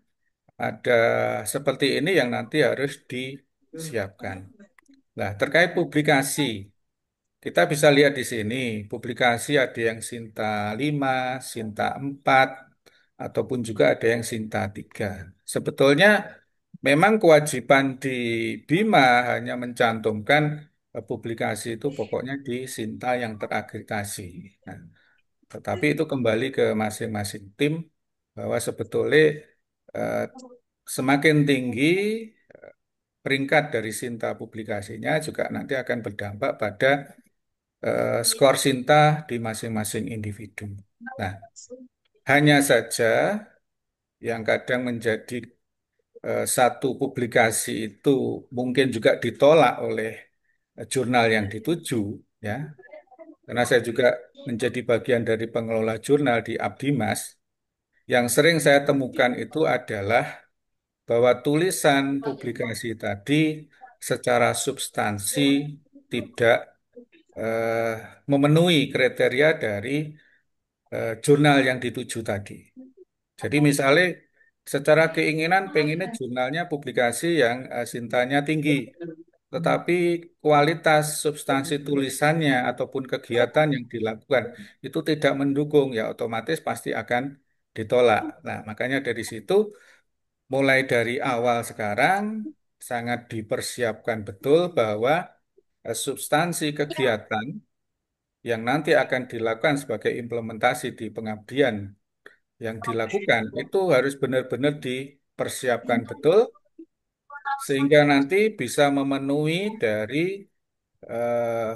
ada seperti ini yang nanti harus disiapkan. Nah, terkait publikasi, kita bisa lihat di sini, publikasi ada yang Sinta 5, Sinta 4, ataupun juga ada yang Sinta 3. Sebetulnya memang kewajiban di Bima hanya mencantumkan publikasi itu pokoknya di Sinta yang terakreditasi. Nah, tetapi itu kembali ke masing-masing tim bahwa sebetulnya eh, semakin tinggi peringkat dari Sinta publikasinya juga nanti akan berdampak pada skor Sinta di masing-masing individu. Nah, hanya saja yang kadang menjadi satu publikasi itu mungkin juga ditolak oleh jurnal yang dituju, ya. Karena saya juga menjadi bagian dari pengelola jurnal di Abdimas, yang sering saya temukan itu adalah bahwa tulisan publikasi tadi secara substansi tidak eh, memenuhi kriteria dari jurnal yang dituju tadi. Jadi misalnya secara keinginan pengennya jurnalnya publikasi yang sintanya tinggi, tetapi kualitas substansi tulisannya ataupun kegiatan yang dilakukan itu tidak mendukung, ya otomatis pasti akan ditolak. Nah, makanya dari situ mulai dari awal sekarang sangat dipersiapkan betul bahwa substansi kegiatan yang nanti akan dilakukan sebagai implementasi di pengabdian yang dilakukan itu harus benar-benar dipersiapkan betul sehingga nanti bisa memenuhi dari eh,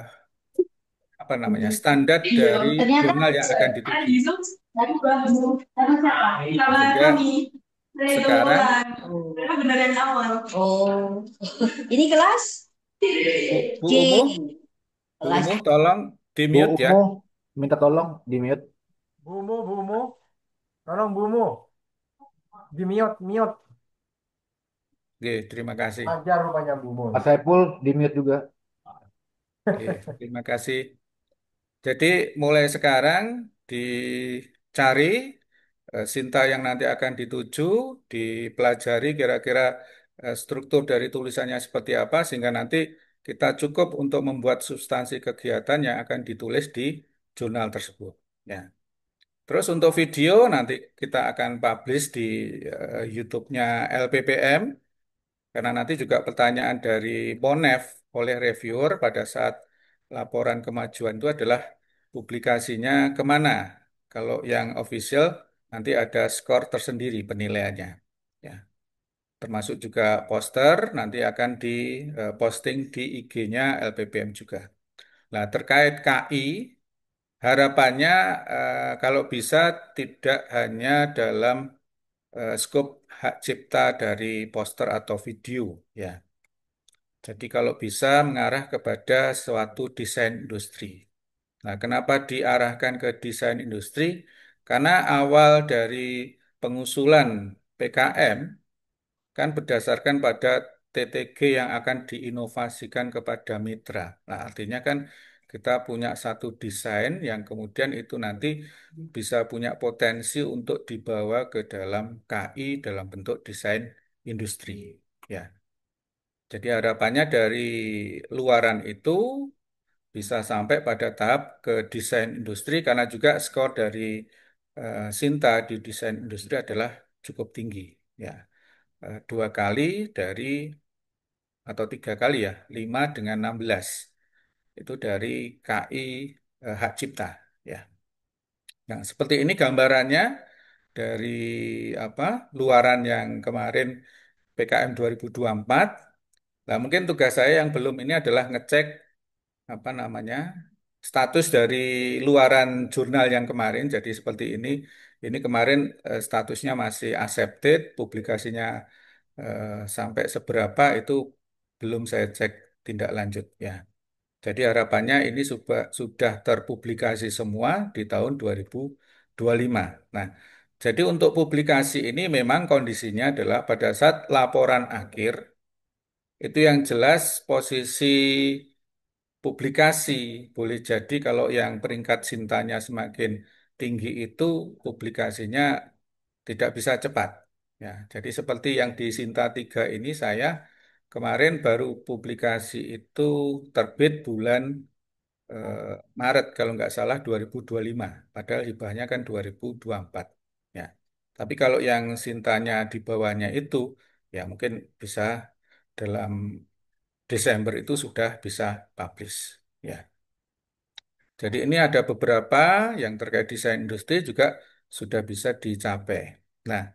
apa namanya standar dari Ternyata jurnal yang akan dituju. di Zoom tadi baru sama siapa? Sama Sehingga kami. sekarang Oh. Karena benar yang awal. Oh. Ini kelas Bu C. Umuh, Bu Kelas Umuh tolong di Bu mute ya. Umu, minta tolong di mute. Bumu, tolong Bumu, di mute, mute. Oke, terima kasih. Ajar rupanya Bumu. Mas Saiful di mute juga. Oke, terima kasih. Jadi mulai sekarang dicari Sinta yang nanti akan dituju, dipelajari kira-kira struktur dari tulisannya seperti apa, sehingga nanti kita cukup untuk membuat substansi kegiatan yang akan ditulis di jurnal tersebut. Ya. Terus untuk video nanti kita akan publish di YouTube-nya LPPM, karena nanti juga pertanyaan dari Monef oleh reviewer pada saat laporan kemajuan itu adalah publikasinya kemana. Kalau yang official nanti ada skor tersendiri penilaiannya. Ya, termasuk juga poster nanti akan diposting di IG-nya LPPM juga. Nah, terkait KI, harapannya kalau bisa tidak hanya dalam skop hak cipta dari poster atau video, ya. Jadi kalau bisa mengarah kepada suatu desain industri. Nah, kenapa diarahkan ke desain industri? Karena awal dari pengusulan PKM kan berdasarkan pada TTG yang akan diinovasikan kepada mitra. Nah, artinya kan kita punya satu desain yang kemudian itu nanti bisa punya potensi untuk dibawa ke dalam KI dalam bentuk desain industri. Ya, jadi harapannya dari luaran itu bisa sampai pada tahap ke desain industri karena juga skor dari Sinta di desain industri adalah cukup tinggi. Ya, dua kali dari atau tiga kali ya, 5 dengan 16 itu dari KI hak cipta. Ya, nah seperti ini gambarannya dari apa luaran yang kemarin PKM 2024. Nah, mungkin tugas saya yang belum ini adalah ngecek apa namanya status dari luaran jurnal yang kemarin. Jadi seperti ini. Ini kemarin statusnya masih accepted, publikasinya sampai seberapa itu belum saya cek tindak lanjut ya. Jadi harapannya ini sudah terpublikasi semua di tahun 2025. Nah, jadi untuk publikasi ini memang kondisinya adalah pada saat laporan akhir itu yang jelas posisi publikasi. Boleh jadi kalau yang peringkat Sintanya semakin tinggi itu publikasinya tidak bisa cepat. Ya, jadi seperti yang di Sinta 3 ini saya kemarin baru publikasi itu terbit bulan eh, Maret kalau nggak salah 2025. Padahal hibahnya kan 2024. Ya. Tapi kalau yang Sintanya di bawahnya itu ya mungkin bisa dalam Desember itu sudah bisa publish. Ya. Jadi ini ada beberapa yang terkait desain industri juga sudah bisa dicapai. Nah,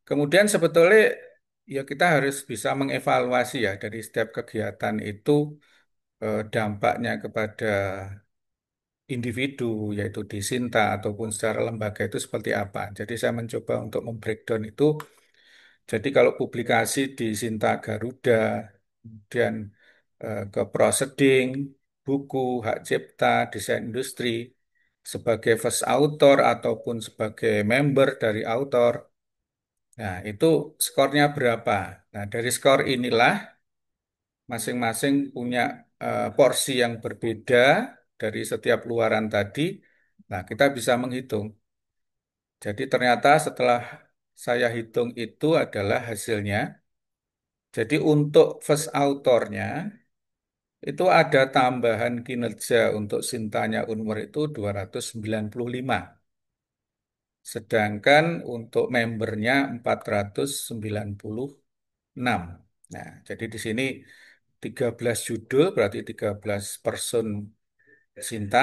kemudian sebetulnya ya kita harus bisa mengevaluasi ya dari setiap kegiatan itu dampaknya kepada individu yaitu di Sinta ataupun secara lembaga itu seperti apa. Jadi saya mencoba untuk membreakdown itu. Jadi kalau publikasi di Sinta Garuda, kemudian ke proseding, buku, hak cipta, desain industri, sebagai first author ataupun sebagai member dari author. Nah, itu skornya berapa? Nah, dari skor inilah masing-masing punya porsi yang berbeda dari setiap luaran tadi. Nah, kita bisa menghitung. Jadi ternyata setelah saya hitung itu adalah hasilnya. Jadi untuk first authornya itu ada tambahan kinerja untuk Sintanya Unmur itu 295. Sedangkan untuk membernya 496. Nah, jadi di sini 13 judul berarti 13 person Sinta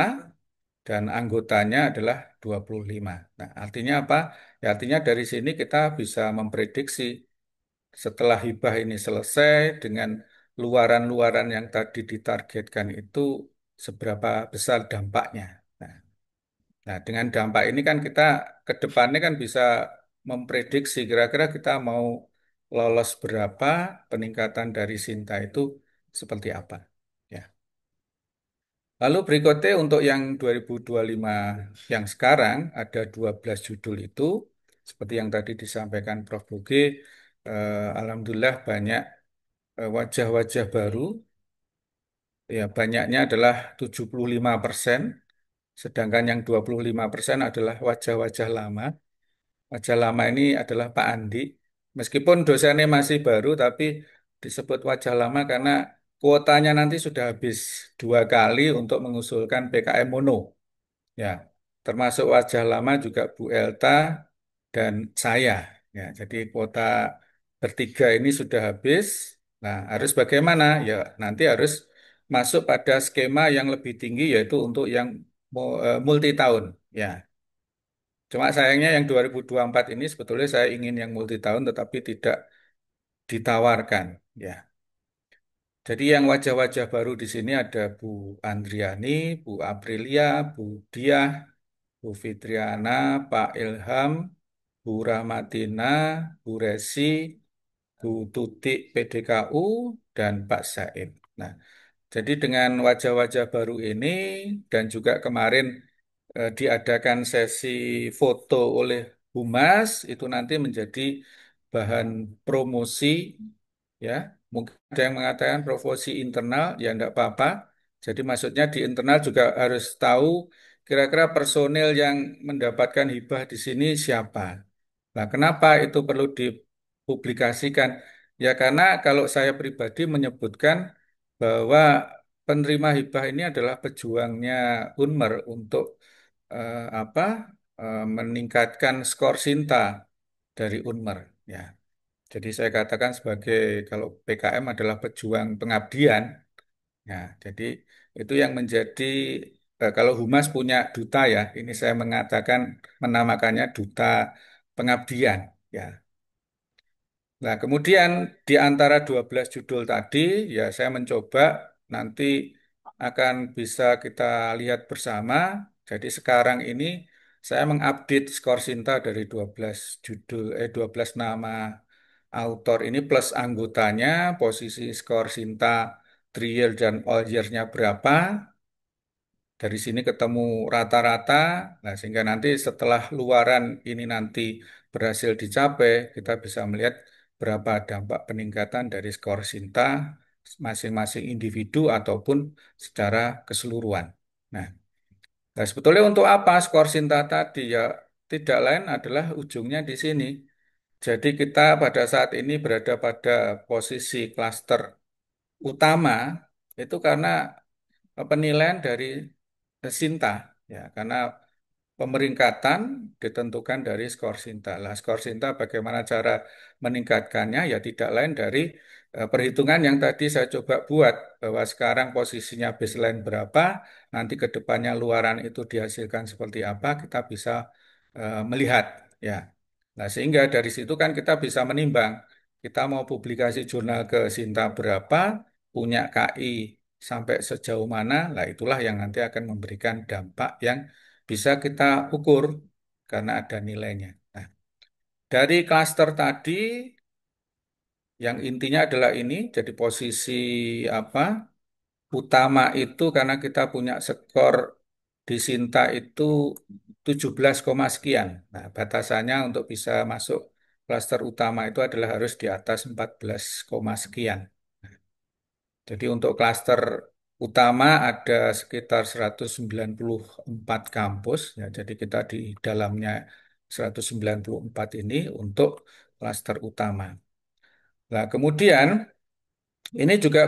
dan anggotanya adalah 25. Nah, artinya apa? Ya, artinya dari sini kita bisa memprediksi setelah hibah ini selesai dengan luaran-luaran yang tadi ditargetkan itu seberapa besar dampaknya. Nah, nah, dengan dampak ini kan kita ke depannya kan bisa memprediksi kira-kira kita mau lolos berapa, peningkatan dari Sinta itu seperti apa. Ya. Lalu berikutnya untuk yang 2025 yang sekarang ada 12 judul itu seperti yang tadi disampaikan Prof. Boge, alhamdulillah banyak wajah-wajah baru. Ya, banyaknya adalah 75%, sedangkan yang 25% adalah wajah-wajah lama. Wajah lama ini adalah Pak Andi. Meskipun dosennya masih baru, tapi disebut wajah lama karena kuotanya nanti sudah habis 2 kali untuk mengusulkan PKM Mono. Ya, termasuk wajah lama juga Bu Elta dan saya. Ya, jadi kuota bertiga ini sudah habis. Nah, harus bagaimana? Ya, nanti harus masuk pada skema yang lebih tinggi yaitu untuk yang multi tahun. Ya, cuma sayangnya yang 2024 ini sebetulnya saya ingin yang multi tahun tetapi tidak ditawarkan. Ya, jadi yang wajah-wajah baru di sini ada Bu Andriani, Bu Aprilia, Bu Diah, Bu Fitriana, Pak Ilham, Bu Rahmatina, Bu Resi, Bu Tutik PDKU, dan Pak Said. Nah, jadi dengan wajah-wajah baru ini dan juga kemarin diadakan sesi foto oleh Humas, itu nanti menjadi bahan promosi, ya. Mungkin ada yang mengatakan promosi internal, ya enggak apa-apa. Jadi maksudnya di internal juga harus tahu kira-kira personil yang mendapatkan hibah di sini siapa. Nah, kenapa itu perlu dipublikasikan? Ya karena kalau saya pribadi menyebutkan bahwa penerima hibah ini adalah pejuangnya Unmer untuk apa meningkatkan skor Sinta dari Unmer. Ya, jadi saya katakan sebagai kalau PKM adalah pejuang pengabdian. Ya, jadi itu yang menjadi kalau Humas punya duta ya, ini saya mengatakan menamakannya duta pengabdian. Ya, nah, kemudian di antara 12 judul tadi, ya saya mencoba nanti akan bisa kita lihat bersama. Jadi sekarang ini saya mengupdate skor Sinta dari 12 judul, 12 nama autor ini plus anggotanya, posisi skor Sinta 3 year dan all year-nya berapa. Dari sini ketemu rata-rata, nah sehingga nanti setelah luaran ini nanti berhasil dicapai, kita bisa melihat berapa dampak peningkatan dari skor Sinta masing-masing individu ataupun secara keseluruhan. Nah, nah sebetulnya untuk apa skor Sinta tadi? Ya tidak lain adalah ujungnya di sini. Jadi kita pada saat ini berada pada posisi klaster utama itu karena penilaian dari Sinta, ya karena pemeringkatan ditentukan dari skor Sinta. Lah, skor Sinta bagaimana cara meningkatkannya? Ya tidak lain dari perhitungan yang tadi saya coba buat bahwa sekarang posisinya baseline berapa, nanti ke depannya luaran itu dihasilkan seperti apa, kita bisa melihat ya. Nah, sehingga dari situ kan kita bisa menimbang kita mau publikasi jurnal ke Sinta berapa, punya KI sampai sejauh mana, lah itulah yang nanti akan memberikan dampak yang bisa kita ukur karena ada nilainya. Nah, dari klaster tadi yang intinya adalah ini, jadi posisi apa utama itu karena kita punya skor di Sinta itu 17, sekian. Nah, batasannya untuk bisa masuk klaster utama itu adalah harus di atas 14, sekian. Jadi untuk klaster utama ada sekitar 194 kampus, ya, jadi kita di dalamnya 194 ini untuk klaster utama. Nah, kemudian ini juga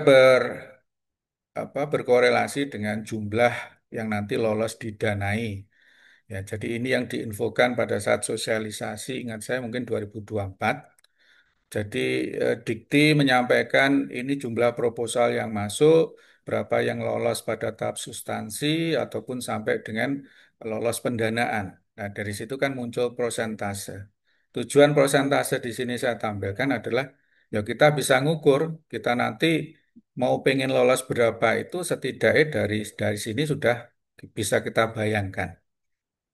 berkorelasi dengan jumlah yang nanti lolos didanai. Ya, jadi ini yang diinfokan pada saat sosialisasi, ingat saya mungkin 2024. Jadi Dikti menyampaikan ini jumlah proposal yang masuk, berapa yang lolos pada tahap substansi ataupun sampai dengan lolos pendanaan. Nah, dari situ kan muncul prosentase. Tujuan prosentase di sini saya tampilkan adalah ya kita bisa ngukur, kita nanti mau pengen lolos berapa itu setidaknya dari sini sudah bisa kita bayangkan.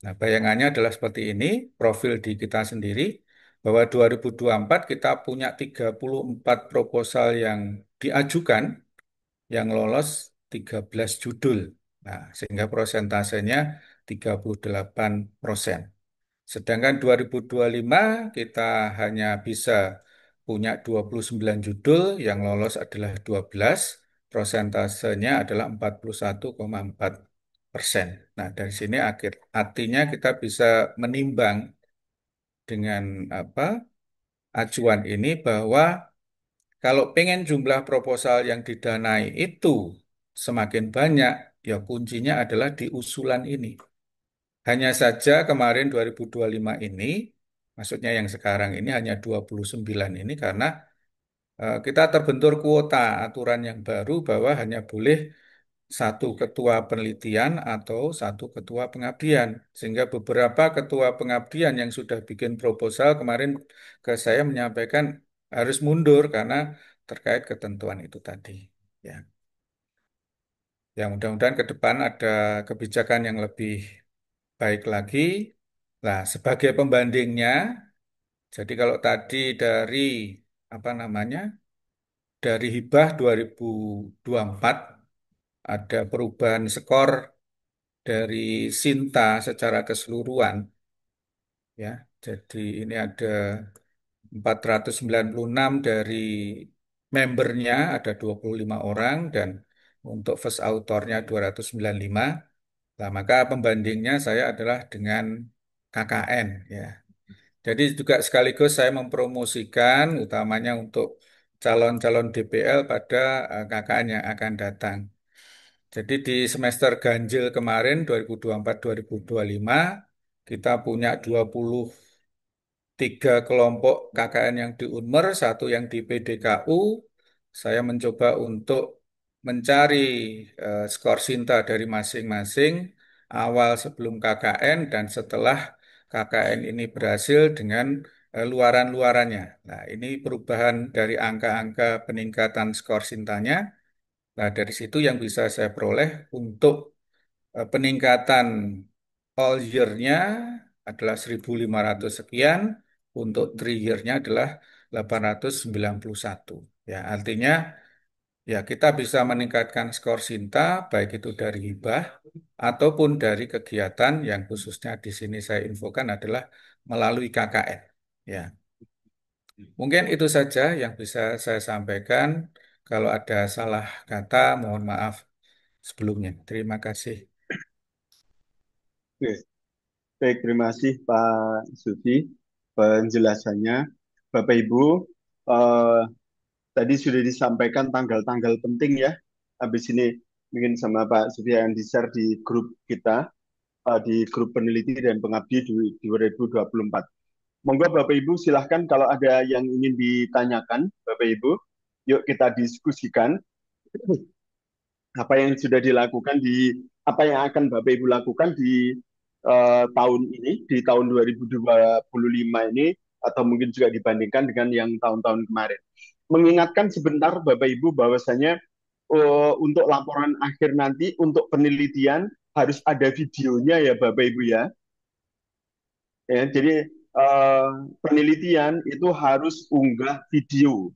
Nah, bayangannya adalah seperti ini, profil di kita sendiri, bahwa 2024 kita punya 34 proposal yang diajukan, yang lolos 13 judul. Nah, sehingga prosentasenya 38%. Sedangkan 2025 kita hanya bisa punya 29 judul, yang lolos adalah 12, prosentasenya adalah 41,4%. Nah, dari sini artinya kita bisa menimbang dengan acuan ini bahwa kalau pengen jumlah proposal yang didanai itu semakin banyak, ya kuncinya adalah di usulan ini. Hanya saja kemarin 2025 ini, maksudnya yang sekarang ini hanya 29 ini karena kita terbentur kuota aturan yang baru bahwa hanya boleh satu ketua penelitian atau satu ketua pengabdian. Sehingga beberapa ketua pengabdian yang sudah bikin proposal kemarin ke saya menyampaikan harus mundur karena terkait ketentuan itu tadi. Ya, ya mudah-mudahan ke depan ada kebijakan yang lebih baik lagi. Nah, sebagai pembandingnya, jadi kalau tadi dari apa namanya, dari hibah 2024 ada perubahan skor dari Sinta secara keseluruhan, ya. Jadi ini ada 496 dari membernya, ada 25 orang, dan untuk first authornya 295. Nah, maka pembandingnya saya adalah dengan KKN, ya. Jadi juga sekaligus saya mempromosikan utamanya untuk calon-calon DPL pada KKN yang akan datang. Jadi di semester ganjil kemarin 2024-2025 kita punya 23 kelompok KKN yang di Unmer, satu yang di PDKU. Saya mencoba untuk mencari skor Sinta dari masing-masing awal sebelum KKN dan setelah KKN ini berhasil dengan luaran-luarannya. Nah, ini perubahan dari angka-angka peningkatan skor Sintanya. Nah, dari situ yang bisa saya peroleh untuk peningkatan all year-nya adalah 1.500 sekian, untuk 3 year-nya adalah 891. Ya, artinya ya kita bisa meningkatkan skor Sinta, baik itu dari hibah ataupun dari kegiatan yang khususnya di sini saya infokan adalah melalui KKN. Ya, mungkin itu saja yang bisa saya sampaikan. Kalau ada salah kata, mohon maaf sebelumnya. Terima kasih. Oke, baik, terima kasih Pak Sufi penjelasannya. Bapak Ibu, eh, tadi sudah disampaikan tanggal-tanggal penting ya. Habis ini mungkin sama Pak Sufi yang di-share di grup kita, di grup peneliti dan pengabdi 2024. Monggo Bapak Ibu silahkan kalau ada yang ingin ditanyakan, Bapak Ibu, yuk kita diskusikan apa yang sudah dilakukan apa yang akan Bapak Ibu lakukan di tahun ini, di tahun 2025 ini, atau mungkin juga dibandingkan dengan yang tahun-tahun kemarin. Mengingatkan sebentar Bapak Ibu bahwasanya untuk laporan akhir nanti, untuk penelitian harus ada videonya ya Bapak Ibu ya. Ya, jadi penelitian itu harus unggah video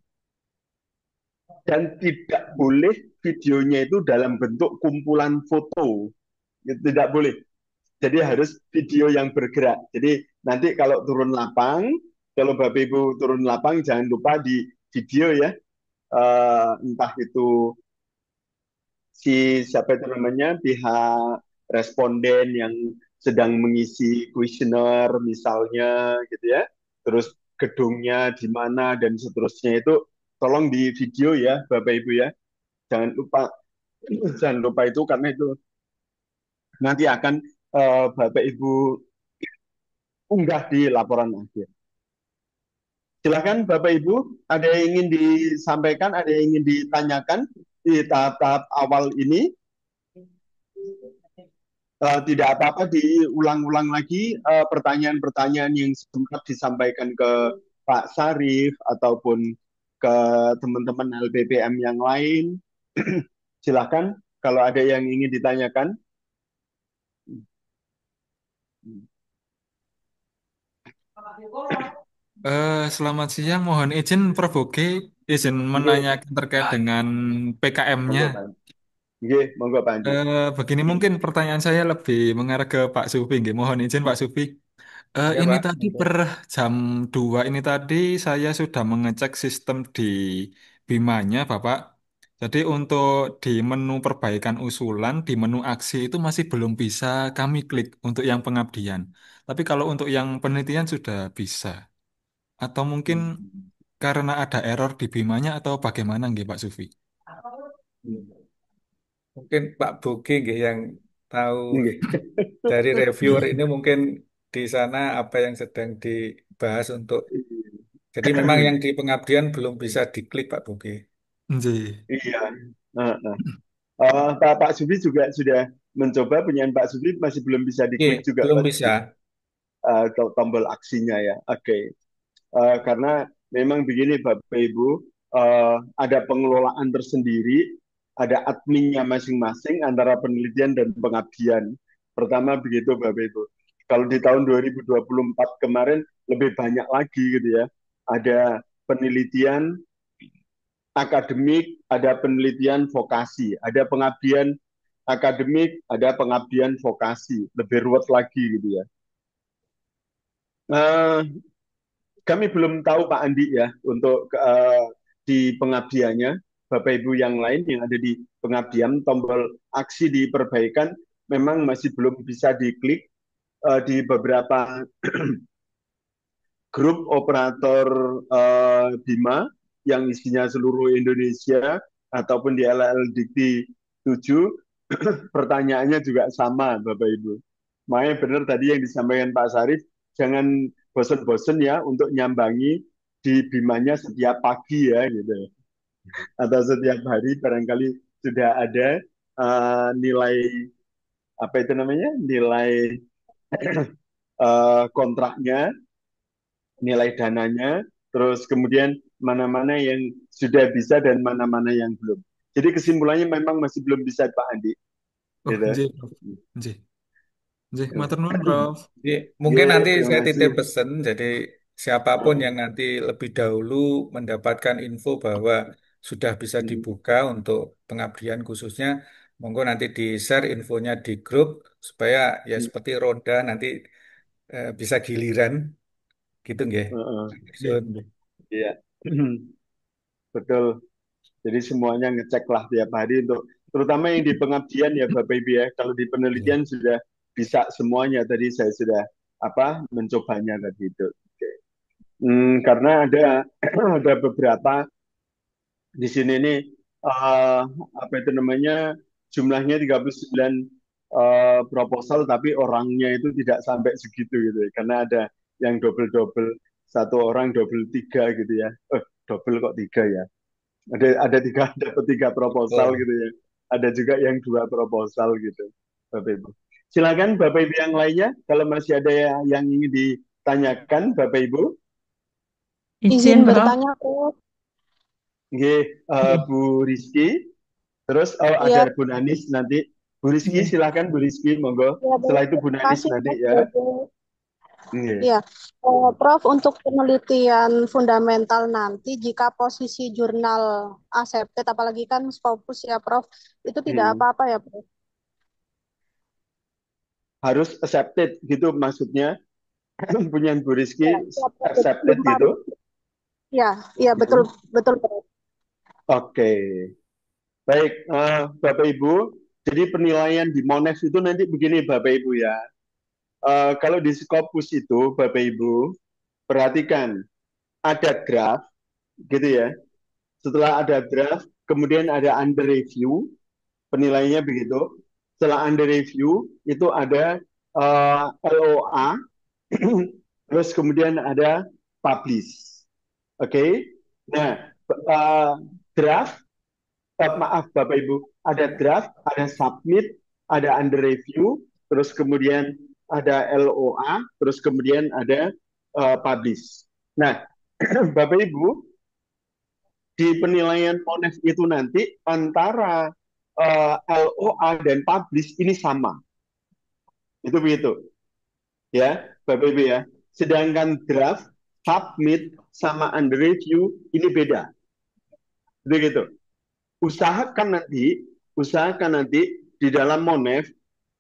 dan tidak boleh videonya itu dalam bentuk kumpulan foto. Itu tidak boleh. Jadi harus video yang bergerak. Jadi nanti kalau turun lapang, kalau Bapak Ibu turun lapang jangan lupa di video ya. Entah itu siapa itu namanya, pihak responden yang sedang mengisi kuesioner misalnya gitu ya. Terus gedungnya di mana dan seterusnya itu tolong di video ya Bapak Ibu ya. Jangan lupa jangan lupa itu karena itu nanti akan Bapak Ibu unggah di laporan akhir. Silakan Bapak Ibu, ada yang ingin disampaikan, ada yang ingin ditanyakan di tahap-tahap awal ini. Tidak apa-apa diulang-ulang lagi pertanyaan-pertanyaan yang sempat disampaikan ke Pak Sarif ataupun ke teman-teman LPPM yang lain. Silakan kalau ada yang ingin ditanyakan. Selamat siang, mohon izin Prof. Boge, izin Nggih, menanyakan terkait dengan PKM-nya. monggo Pak. Nggih, monggo Pak Andi. Begini mungkin pertanyaan saya lebih mengarah ke Pak Sufi, nggih. Mohon izin Pak Sufi. Ya Ini Pak, tadi monggo. per jam 2 ini tadi saya sudah mengecek sistem di Bimanya, Bapak. Jadi untuk di menu perbaikan usulan, di menu aksi itu masih belum bisa kami klik untuk yang pengabdian. Tapi kalau untuk yang penelitian sudah bisa. Atau mungkin karena ada error di Bimanya atau bagaimana nggih Pak Sufi? Mungkin Pak Bogi nggih yang tahu Nggih. dari reviewer ini mungkin di sana apa yang sedang dibahas untuk jadi memang yang di pengabdian belum bisa diklik Pak Bogi. Nggih. Iya. Nah, nah. Pak Sufi juga sudah mencoba, punyaan Pak Sufi masih belum bisa Nggih, diklik juga belum berarti bisa. tombol aksinya ya. Oke. Karena memang begini Bapak Ibu, ada pengelolaan tersendiri, ada adminnya masing-masing antara penelitian dan pengabdian. Pertama begitu Bapak Ibu. Kalau di tahun 2024 kemarin lebih banyak lagi gitu ya. Ada penelitian akademik, ada penelitian vokasi, ada pengabdian akademik, ada pengabdian vokasi, lebih ruwet lagi gitu ya. Uh, Kami belum tahu Pak Andi ya untuk di pengabdiannya, Bapak Ibu yang lain yang ada di pengabdian, tombol aksi di perbaikan memang masih belum bisa diklik di beberapa grup operator Bima yang isinya seluruh Indonesia ataupun di LL Dikti 7 pertanyaannya juga sama Bapak Ibu. Makanya benar tadi yang disampaikan Pak Sarif, jangan bosen-bosen ya untuk nyambangi di Bimanya setiap pagi ya gitu. Atau setiap hari barangkali sudah ada nilai apa itu namanya? Nilai kontraknya, nilai dananya, terus kemudian mana-mana yang sudah bisa dan mana-mana yang belum. Jadi kesimpulannya memang masih belum bisa Pak Andi. Oh, Gitu. nggih, Prof. Nggih. Nggih, matur nuwun, Prof. Jadi, Oke, mungkin nanti terima saya kasih. titip pesan, jadi siapapun yang nanti lebih dahulu mendapatkan info bahwa sudah bisa dibuka untuk pengabdian khususnya, monggo nanti di-share infonya di grup supaya ya seperti roda nanti bisa giliran gitu nggih. Nggih, Sun. nggih. Iya, betul. Jadi semuanya ngecek lah tiap hari untuk terutama yang di pengabdian ya Bapak Ibu ya. Kalau di Iya. penelitian sudah bisa semuanya. Tadi saya sudah mencobanya tadi itu. Oke. Karena ada ada beberapa di sini nih apa itu namanya jumlahnya 39 proposal tapi orangnya itu tidak sampai segitu gitu ya. Karena ada yang double-double satu orang double tiga gitu ya. Double kok tiga ya. Ada tiga dapat tiga proposal Oh. gitu ya. Ada juga yang dua proposal gitu, Bapak Ibu. Silakan Bapak Ibu yang lainnya kalau masih ada yang ingin ditanyakan Bapak Ibu. Izin bertanya, Prof. Nggih, Bu Rizky, terus Iya, ada Bu Nanis nanti. Bu Rizky silakan Bu Rizky monggo. ya, Setelah itu Bu terima Nanis kasih, nanti Prof. ya. Nggih. Iya, Prof, untuk penelitian fundamental nanti, jika posisi jurnal accepted, apalagi kan Scopus ya, Prof, itu tidak Hmm. apa-apa ya, Prof? Harus accepted gitu maksudnya. Punya Bu Ya, Rizky ya, Prof, jadi accepted belum gitu. harus. Ya, iya betul, betul, Prof. Oke. Baik, Bapak Ibu. Jadi penilaian di Monex itu nanti begini Bapak Ibu ya. kalau di Scopus itu Bapak Ibu perhatikan ada draft gitu ya. Setelah ada draft, kemudian ada under review, penilaiannya begitu. Setelah under review itu ada LOA, terus kemudian ada publish. Oke. Nah, uh, draft, maaf Bapak Ibu, ada draft, ada submit, ada under review, terus kemudian ada LOA, terus kemudian ada publish. Nah, Bapak Ibu, di penilaian Monef itu nanti antara LOA dan publish ini sama. Itu begitu. Ya, Bapak Ibu ya. Sedangkan draft, submit, sama under review ini beda. Begitu. Usahakan nanti di dalam Monef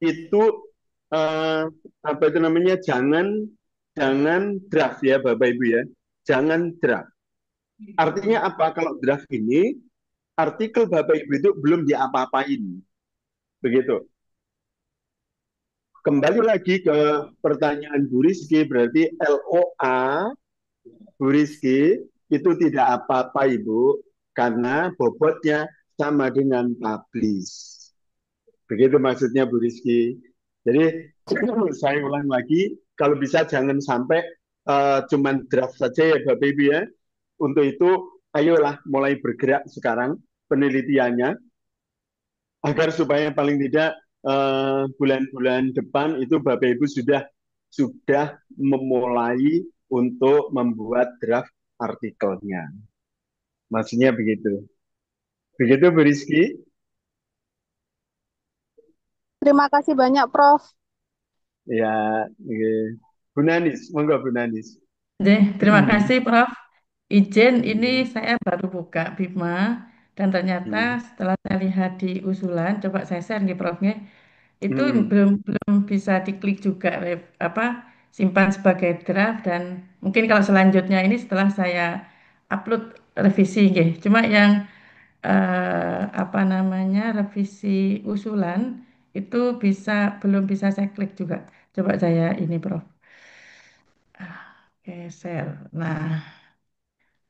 itu apa itu namanya, jangan draft ya Bapak Ibu ya, jangan draft. Artinya apa? Kalau draft ini artikel Bapak Ibu itu belum diapa-apain, begitu. Kembali lagi ke pertanyaan Bu Rizky, berarti LOA Bu Rizky itu tidak apa-apa Ibu, karena bobotnya sama dengan publish. Begitu maksudnya Bu Rizky. Jadi saya ulang lagi, kalau bisa jangan sampai cuman draft saja ya Bapak Ibu ya. Untuk itu, ayolah mulai bergerak sekarang penelitiannya, agar supaya paling tidak bulan-bulan depan itu Bapak Ibu sudah memulai untuk membuat draft artikelnya. Maksudnya begitu. Begitu Bu Rizky? Terima kasih banyak, Prof. Ya, Bu Nanis, monggo Bu Nanis. Terima kasih Prof. Izin, ini saya baru buka Bima dan ternyata setelah saya lihat di usulan, coba saya share nih Prof. Itu belum bisa diklik juga, simpan sebagai draft, dan mungkin kalau selanjutnya ini setelah saya upload revisi, nggih. Cuma yang revisi usulan itu belum bisa saya klik juga. Coba saya ini Prof. Share.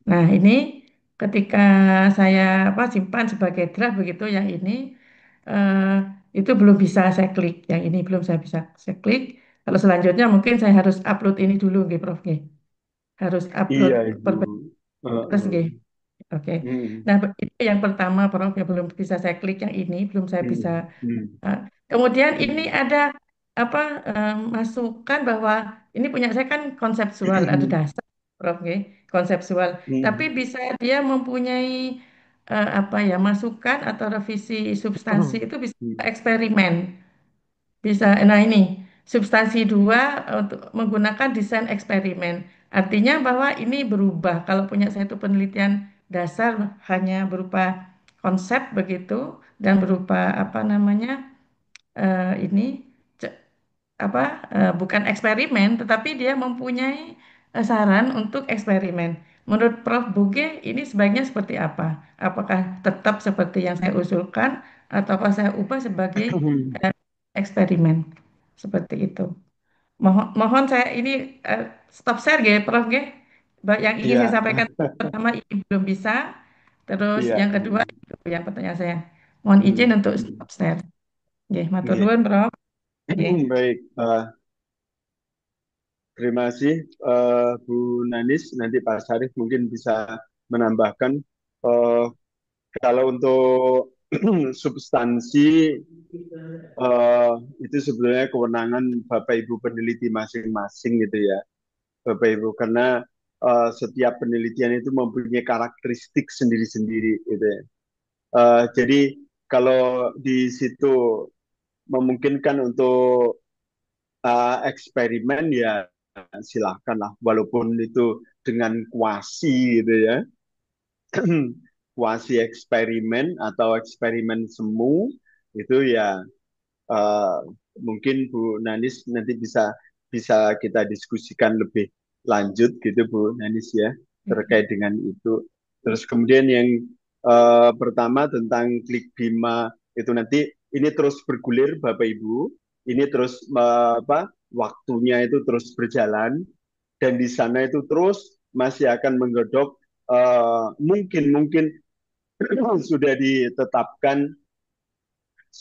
Nah, ini ketika saya simpan sebagai draft begitu, yang ini eh, itu belum bisa saya klik. Yang ini belum saya klik. Kalau selanjutnya mungkin saya harus upload ini dulu, nggih, Prof. Nggih. Harus upload Iya Ibu. terus, nggih. Oke. Nah, itu yang pertama, Prof, yang belum bisa saya klik, yang ini belum saya bisa. Kemudian ini ada masukan bahwa ini punya saya kan konseptual, ada dasar, Prof, nggih, konseptual. Tapi bisa dia mempunyai masukan atau revisi substansi itu bisa eksperimen. Bisa. Nah, ini substansi 2 untuk menggunakan desain eksperimen. Artinya bahwa ini berubah. Kalau punya saya itu penelitian dasar hanya berupa konsep begitu dan berupa ini bukan eksperimen, tetapi dia mempunyai saran untuk eksperimen. Menurut Prof. Buge, ini sebaiknya seperti apa? Apakah tetap seperti yang saya usulkan, ataukah saya ubah sebagai eksperimen? Seperti itu. Mohon saya ini stop share, Prof. Yang ingin Iya. saya sampaikan pertama ini belum bisa. Terus Iya. yang kedua, itu yang pertanyaan saya. Mohon izin untuk stop share. Matur Iya. nuwun, Prof. Baik, terima kasih Bu Nanis. Nanti Pak Syarif mungkin bisa menambahkan. Kalau untuk substansi itu sebenarnya kewenangan Bapak Ibu peneliti masing-masing gitu ya, Bapak Ibu, karena setiap penelitian itu mempunyai karakteristik sendiri-sendiri gitu ya. Jadi kalau di situ memungkinkan untuk eksperimen, ya silahkanlah, walaupun itu dengan kuasi gitu ya, kuasi eksperimen atau eksperimen semu, itu ya eh, mungkin Bu Nanis nanti bisa kita diskusikan lebih lanjut gitu Bu Nanis ya, terkait dengan itu. Terus kemudian yang pertama tentang klik Bima itu nanti ini terus bergulir Bapak Ibu, ini terus waktunya itu terus berjalan dan di sana itu terus masih akan menggodok mungkin mungkin sudah ditetapkan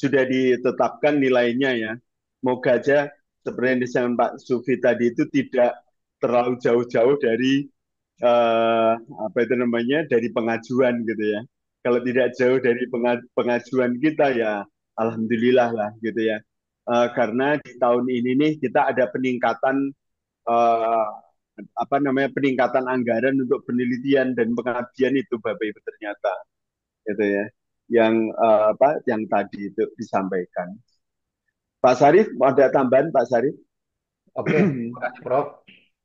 sudah ditetapkan nilainya ya. Moga aja seperti yang disampaikan Pak Sufi tadi itu tidak terlalu jauh-jauh dari apa itu namanya dari pengajuan gitu ya. Kalau tidak jauh dari pengajuan kita ya alhamdulillah lah gitu ya. Karena di tahun ini nih kita ada peningkatan eh, apa namanya peningkatan anggaran untuk penelitian dan pengabdian itu Bapak Ibu ternyata gitu ya. Yang apa yang tadi itu disampaikan. Pak Sarif, ada tambahan Pak Sarif? Oke, terima kasih Prof.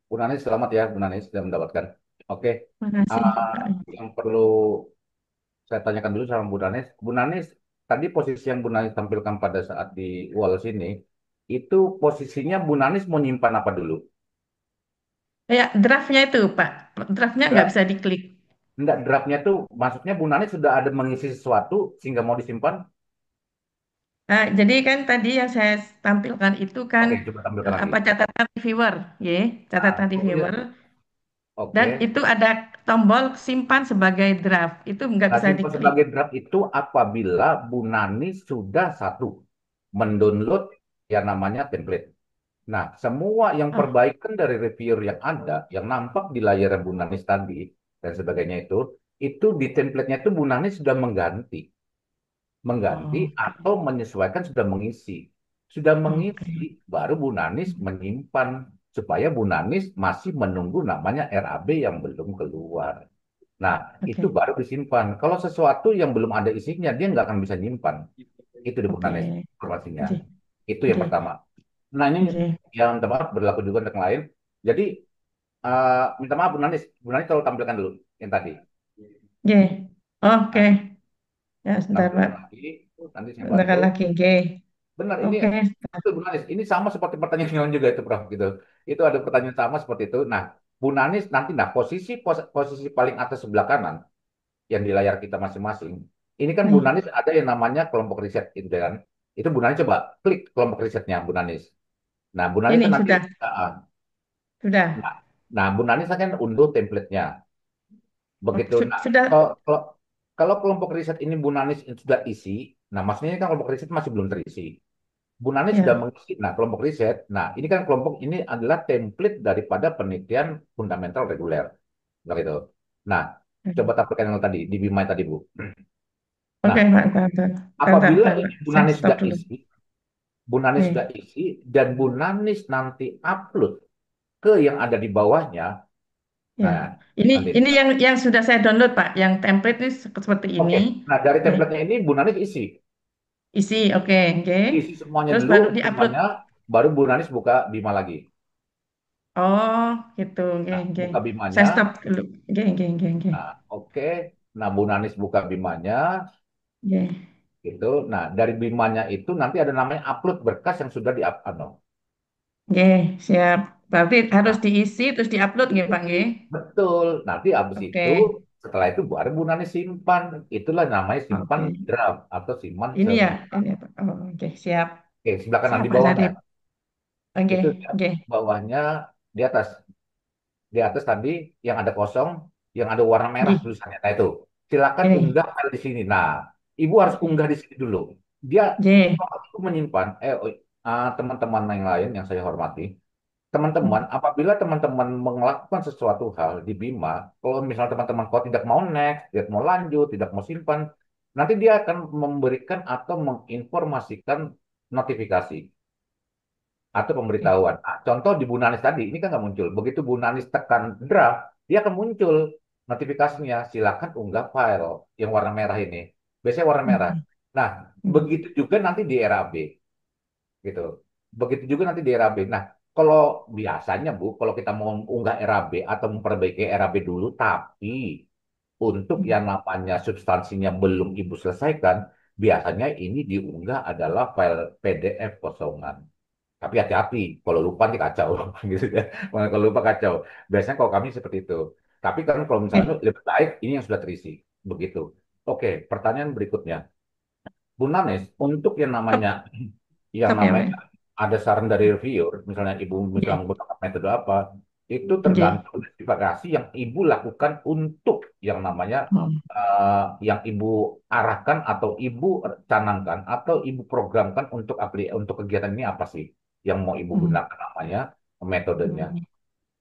Bu Nanis, selamat ya Bu Nanis sudah mendapatkan. Oke, Makasih, Pak. yang perlu saya tanyakan dulu sama Bu Nanis. Bu Nanis, tadi posisi yang Bu Nanis tampilkan pada saat di wall sini, itu posisinya Bu Nanis mau nyimpan apa dulu? Ya, draftnya itu, Pak. Draftnya nggak Draft, bisa diklik. enggak, draftnya tuh maksudnya Bu Nanis sudah ada mengisi sesuatu sehingga mau disimpan? Jadi kan tadi yang saya tampilkan itu kan Oke, coba tampilkan lagi. apa catatan reviewer, ya, catatan Oh iya, reviewer. Dan oke. itu ada tombol simpan sebagai draft. Itu nggak Nah, bisa simpan diklik. sebagai draft itu apabila Bu Nanis sudah satu mendownload yang namanya template. Nah, semua yang Oh, perbaikan dari reviewer yang ada, yang nampak di layar Bu Nanis tadi, dan sebagainya itu di template-nya itu Bu Nanis sudah mengganti oh, atau menyesuaikan sudah mengisi. Sudah oke, mengisi, baru Bu Nanis menyimpan, supaya Bu Nanis masih menunggu namanya RAB yang belum keluar. Nah, itu oke, baru disimpan. Kalau sesuatu yang belum ada isinya, dia nggak akan bisa nyimpan. Itu di Bu oke. Nanis informasinya. Oke, Itu yang oke, pertama. Nah, ini oke, yang tepat berlaku juga untuk yang lain. Jadi, minta maaf Bu Nanis. Bu Nanis tolong tampilkan dulu yang tadi. oke, oke. Nah, Ya, sebentar, Pak. tampilkan lagi. Nanti saya bantu. Sebentar lagi, oke. Benar, ini Oke, betul Bu Nanis. Ini sama seperti pertanyaan yang lain juga itu, Prof. Gitu. Itu ada pertanyaan sama seperti itu. Nah, Bu Nanis nanti, nah posisi paling atas sebelah kanan yang di layar kita masing-masing. Ini kan Bu nih. Nanis ada yang namanya kelompok riset, gitu kan? Itu Bu Nanis coba klik kelompok risetnya Bu Nanis. Nah, Bu Nanis kan Ini nanti, sudah, nah, sudah. nah, Bu Nanis akan unduh template-nya. Oh, Begitu. Nah, sudah, kalau, kalau, kalau kelompok riset ini Bu Nanis sudah isi, nah maksudnya kan kelompok riset masih belum terisi. Bu Nanis sudah ya. mengisi, nah kelompok riset, nah ini kan kelompok ini adalah template daripada penelitian fundamental reguler. Begitu. Nah, coba tampilkan yang tadi, di Bima tadi Bu. Oke, Nah, Pak, bentar, bentar, apabila bentar, ini Pak. Bu Saya Nanis stop sudah dulu. isi, Bu Nanis sudah Nih, isi, dan Bu Nanis nanti upload ke yang ada di bawahnya, ya. nah Ini nanti. ini yang sudah saya download, Pak. Yang template ini seperti ini. Oke, nah dari Nih, template-nya ini Bu Nanis isi. isi, oke, oke. Isi semuanya Terus dulu, baru diupload. semuanya, baru Bu Nanis buka Bima lagi. Oh, gitu, oke, Nah, oke. buka Saya Bimanya, stop dulu. Oke, oke, oke, oke. nah oke. Nah, Bu Nanis buka Bimanya, Oke, gitu. Nah, dari Bimanya itu nanti ada namanya upload berkas yang sudah di oke, siap. Berarti harus Nah, diisi terus diupload, nggih, Pak, nggih? betul. Nanti habis itu, Oke, setelah itu baru Bu Nanis simpan. Itulah namanya simpan oke. draft atau simpan Ini ya, sementara. ini ya, Pak. Oh, oke, siap. Oke, sebelah kanan Siap, di Pak bawahnya. Sarip. Oke, Itu oke. bawahnya di atas. Di atas tadi yang ada kosong, yang ada warna merah Nggih, tulisannya. Nah itu, silakan ini. unggah file di sini. Nah, ibu harus Oke. unggah di sini dulu. Dia Oke. kalau aku menyimpan, teman-teman yang lain yang saya hormati, teman-teman, Hmm. apabila teman-teman melakukan sesuatu hal di Bima, kalau misalnya teman-teman kok tidak mau next, tidak mau lanjut, tidak mau simpan, nanti dia akan memberikan atau menginformasikan notifikasi atau Oke. pemberitahuan. Nah, contoh di Bunanis tadi, ini kan nggak muncul. Begitu Bunanis tekan draft, dia akan muncul notifikasinya. Silakan unggah file yang warna merah ini. Biasanya warna merah. Oke. Nah, Hmm. begitu juga nanti di RAB, gitu. Begitu juga nanti di RAB. Nah, kalau biasanya Bu, kalau kita mau unggah RAB atau memperbaiki RAB dulu, tapi untuk Hmm. yang namanya substansinya belum Ibu selesaikan, biasanya ini diunggah adalah file PDF kosongan. Tapi hati-hati, kalau lupa nanti kacau, gitu ya. Kalau lupa kacau. Biasanya kalau kami seperti itu. Tapi kan kalau misalnya Oke. lebih baik ini yang sudah terisi, begitu. Oke, pertanyaan berikutnya, Bu Nanes, untuk yang Stop, namanya, yang stop ya, namanya, Pak. ada saran dari reviewer, misalnya ibu Nggih, misalnya menggunakan metode apa, itu nggih. tergantung justifikasi yang ibu lakukan untuk yang namanya Oh, yang ibu arahkan atau ibu canangkan atau ibu programkan untuk untuk kegiatan ini apa sih yang mau ibu hmm, gunakan namanya metodenya. hmm.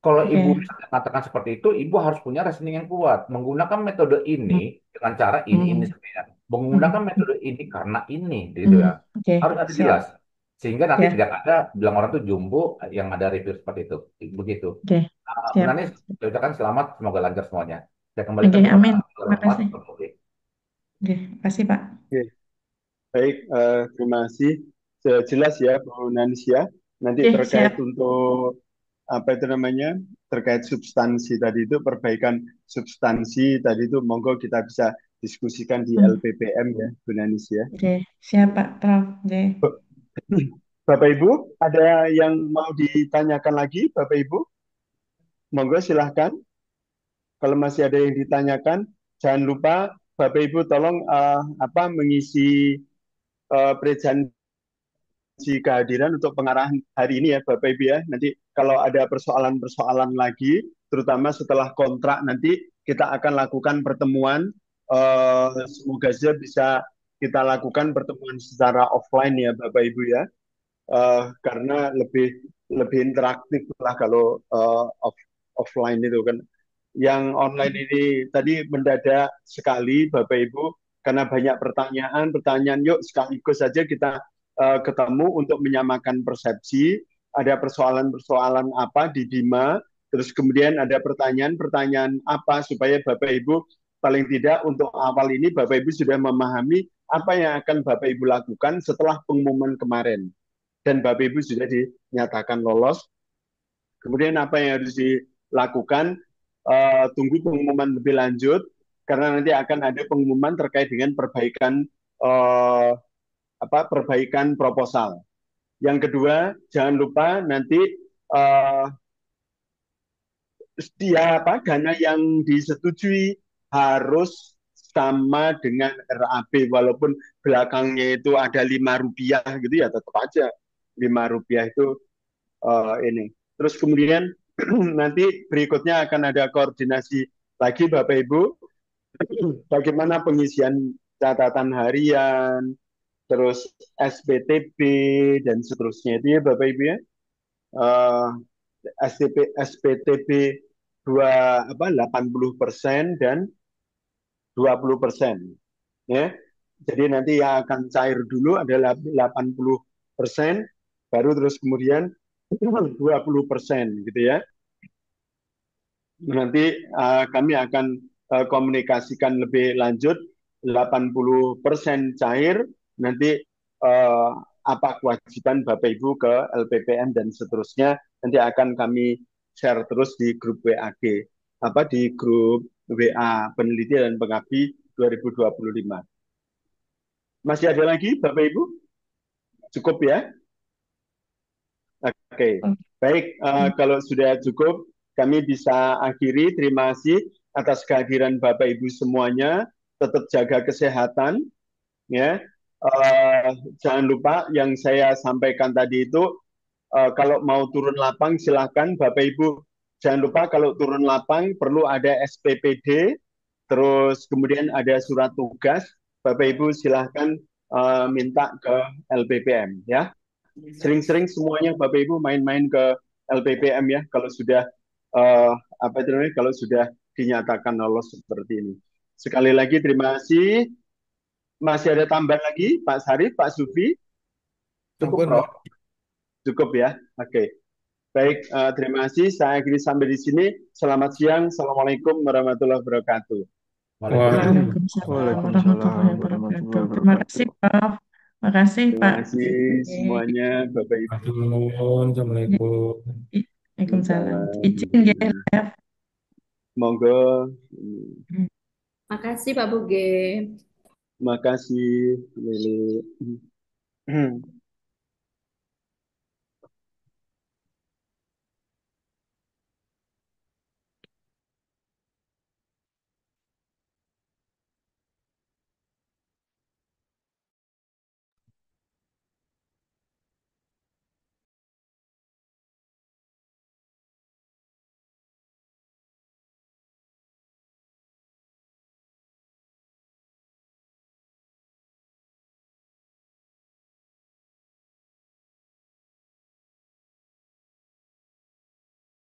Kalau ibu Oke. misalnya mengatakan seperti itu, ibu harus punya reasoning yang kuat. Menggunakan metode ini Hmm, dengan cara ini hmm, sebenarnya. hmm, Menggunakan metode ini karena ini, gitu ya. Oke, Harus ada siap. jelas. Sehingga nanti Ya, tidak ada bilang orang tuh jumbo yang ada review seperti itu. Begitu. oke, Bu siap. Nani, saya ucapkan selamat, semoga lancar semuanya. Saya Oke, kembalikan kepada amin. Abdul Terima Rahmat. kasih. Oke, makasih, Pak. Oke, baik, terima kasih. Jelas ya, Bu Nansia. Nanti Oke, terkait siap. untuk apa itu namanya, terkait substansi tadi itu, perbaikan substansi tadi itu, monggo kita bisa diskusikan di Hmm, LPPM ya, Bu Nansia. Oke, siap, Pak Prof. Oke. Bapak Ibu, ada yang mau ditanyakan lagi, Bapak Ibu? Monggo silahkan. Kalau masih ada yang ditanyakan, jangan lupa Bapak Ibu tolong mengisi presentasi kehadiran untuk pengarahan hari ini ya Bapak Ibu ya. Nanti kalau ada persoalan-persoalan lagi, terutama setelah kontrak nanti kita akan lakukan pertemuan. Semoga saja bisa kita lakukan pertemuan secara offline ya Bapak Ibu ya. Karena lebih lebih interaktif lah kalau offline itu kan. Yang online ini tadi mendadak sekali Bapak Ibu karena banyak pertanyaan yuk sekaligus saja kita ketemu untuk menyamakan persepsi. Ada persoalan-persoalan apa di Bima, terus kemudian ada pertanyaan-pertanyaan apa supaya Bapak Ibu paling tidak untuk awal ini Bapak Ibu sudah memahami apa yang akan Bapak Ibu lakukan setelah pengumuman kemarin dan Bapak Ibu sudah dinyatakan lolos. Kemudian apa yang harus dilakukan? Tunggu pengumuman lebih lanjut karena nanti akan ada pengumuman terkait dengan perbaikan uh, perbaikan proposal. Yang kedua, jangan lupa nanti uh, dana yang disetujui harus sama dengan RAB walaupun belakangnya itu ada Rp5 gitu ya tetap aja Rp5 itu ini. Terus kemudian nanti berikutnya akan ada koordinasi lagi Bapak Ibu, bagaimana pengisian catatan harian, terus SPTB dan seterusnya itu ya Bapak Ibu ya. Uh, SPTB 80% dan 20% ya. Jadi nanti yang akan cair dulu adalah 80%, baru terus kemudian 20% gitu ya. Nanti kami akan komunikasikan lebih lanjut 80% cair, nanti apa kewajiban Bapak Ibu ke LPPM dan seterusnya nanti akan kami share terus di grup WAG, di grup WA Peneliti dan Pengabdi 2025. Masih ada lagi Bapak Ibu? Cukup ya? Oke, Oh, baik. Kalau sudah cukup, kami bisa akhiri. Terima kasih atas kehadiran Bapak Ibu semuanya. Tetap jaga kesehatan, ya. Jangan lupa yang saya sampaikan tadi itu, kalau mau turun lapang silahkan Bapak Ibu. Jangan lupa kalau turun lapang perlu ada SPPD, terus kemudian ada surat tugas. Bapak Ibu silahkan minta ke LPPM, ya. Sering-sering semuanya Bapak Ibu main-main ke LPPM ya kalau sudah uh, kalau sudah dinyatakan lolos seperti ini. Sekali lagi terima kasih. Masih ada tambahan lagi Pak Sarif, Pak Sufi? Cukup Ampun, Prof? Pak. Cukup ya. Oke. Baik, terima kasih. Saya akhiri sampai di sini. Selamat siang. Assalamualaikum warahmatullahi wabarakatuh. Waalaikumsalam. Waalaikumsalam warahmatullahi Waalaikumsalam wabarakatuh. warahmatullahi Terima kasih, wabarakatuh. Prof. Terima kasih, Terima Pak. kasih Oke. semuanya Bapak Ibu. Assalamualaikum. Waalaikumsalam. Izin ya, Salam. Chef. Monggo. Makasih Pak Buge. Terima kasih Lili.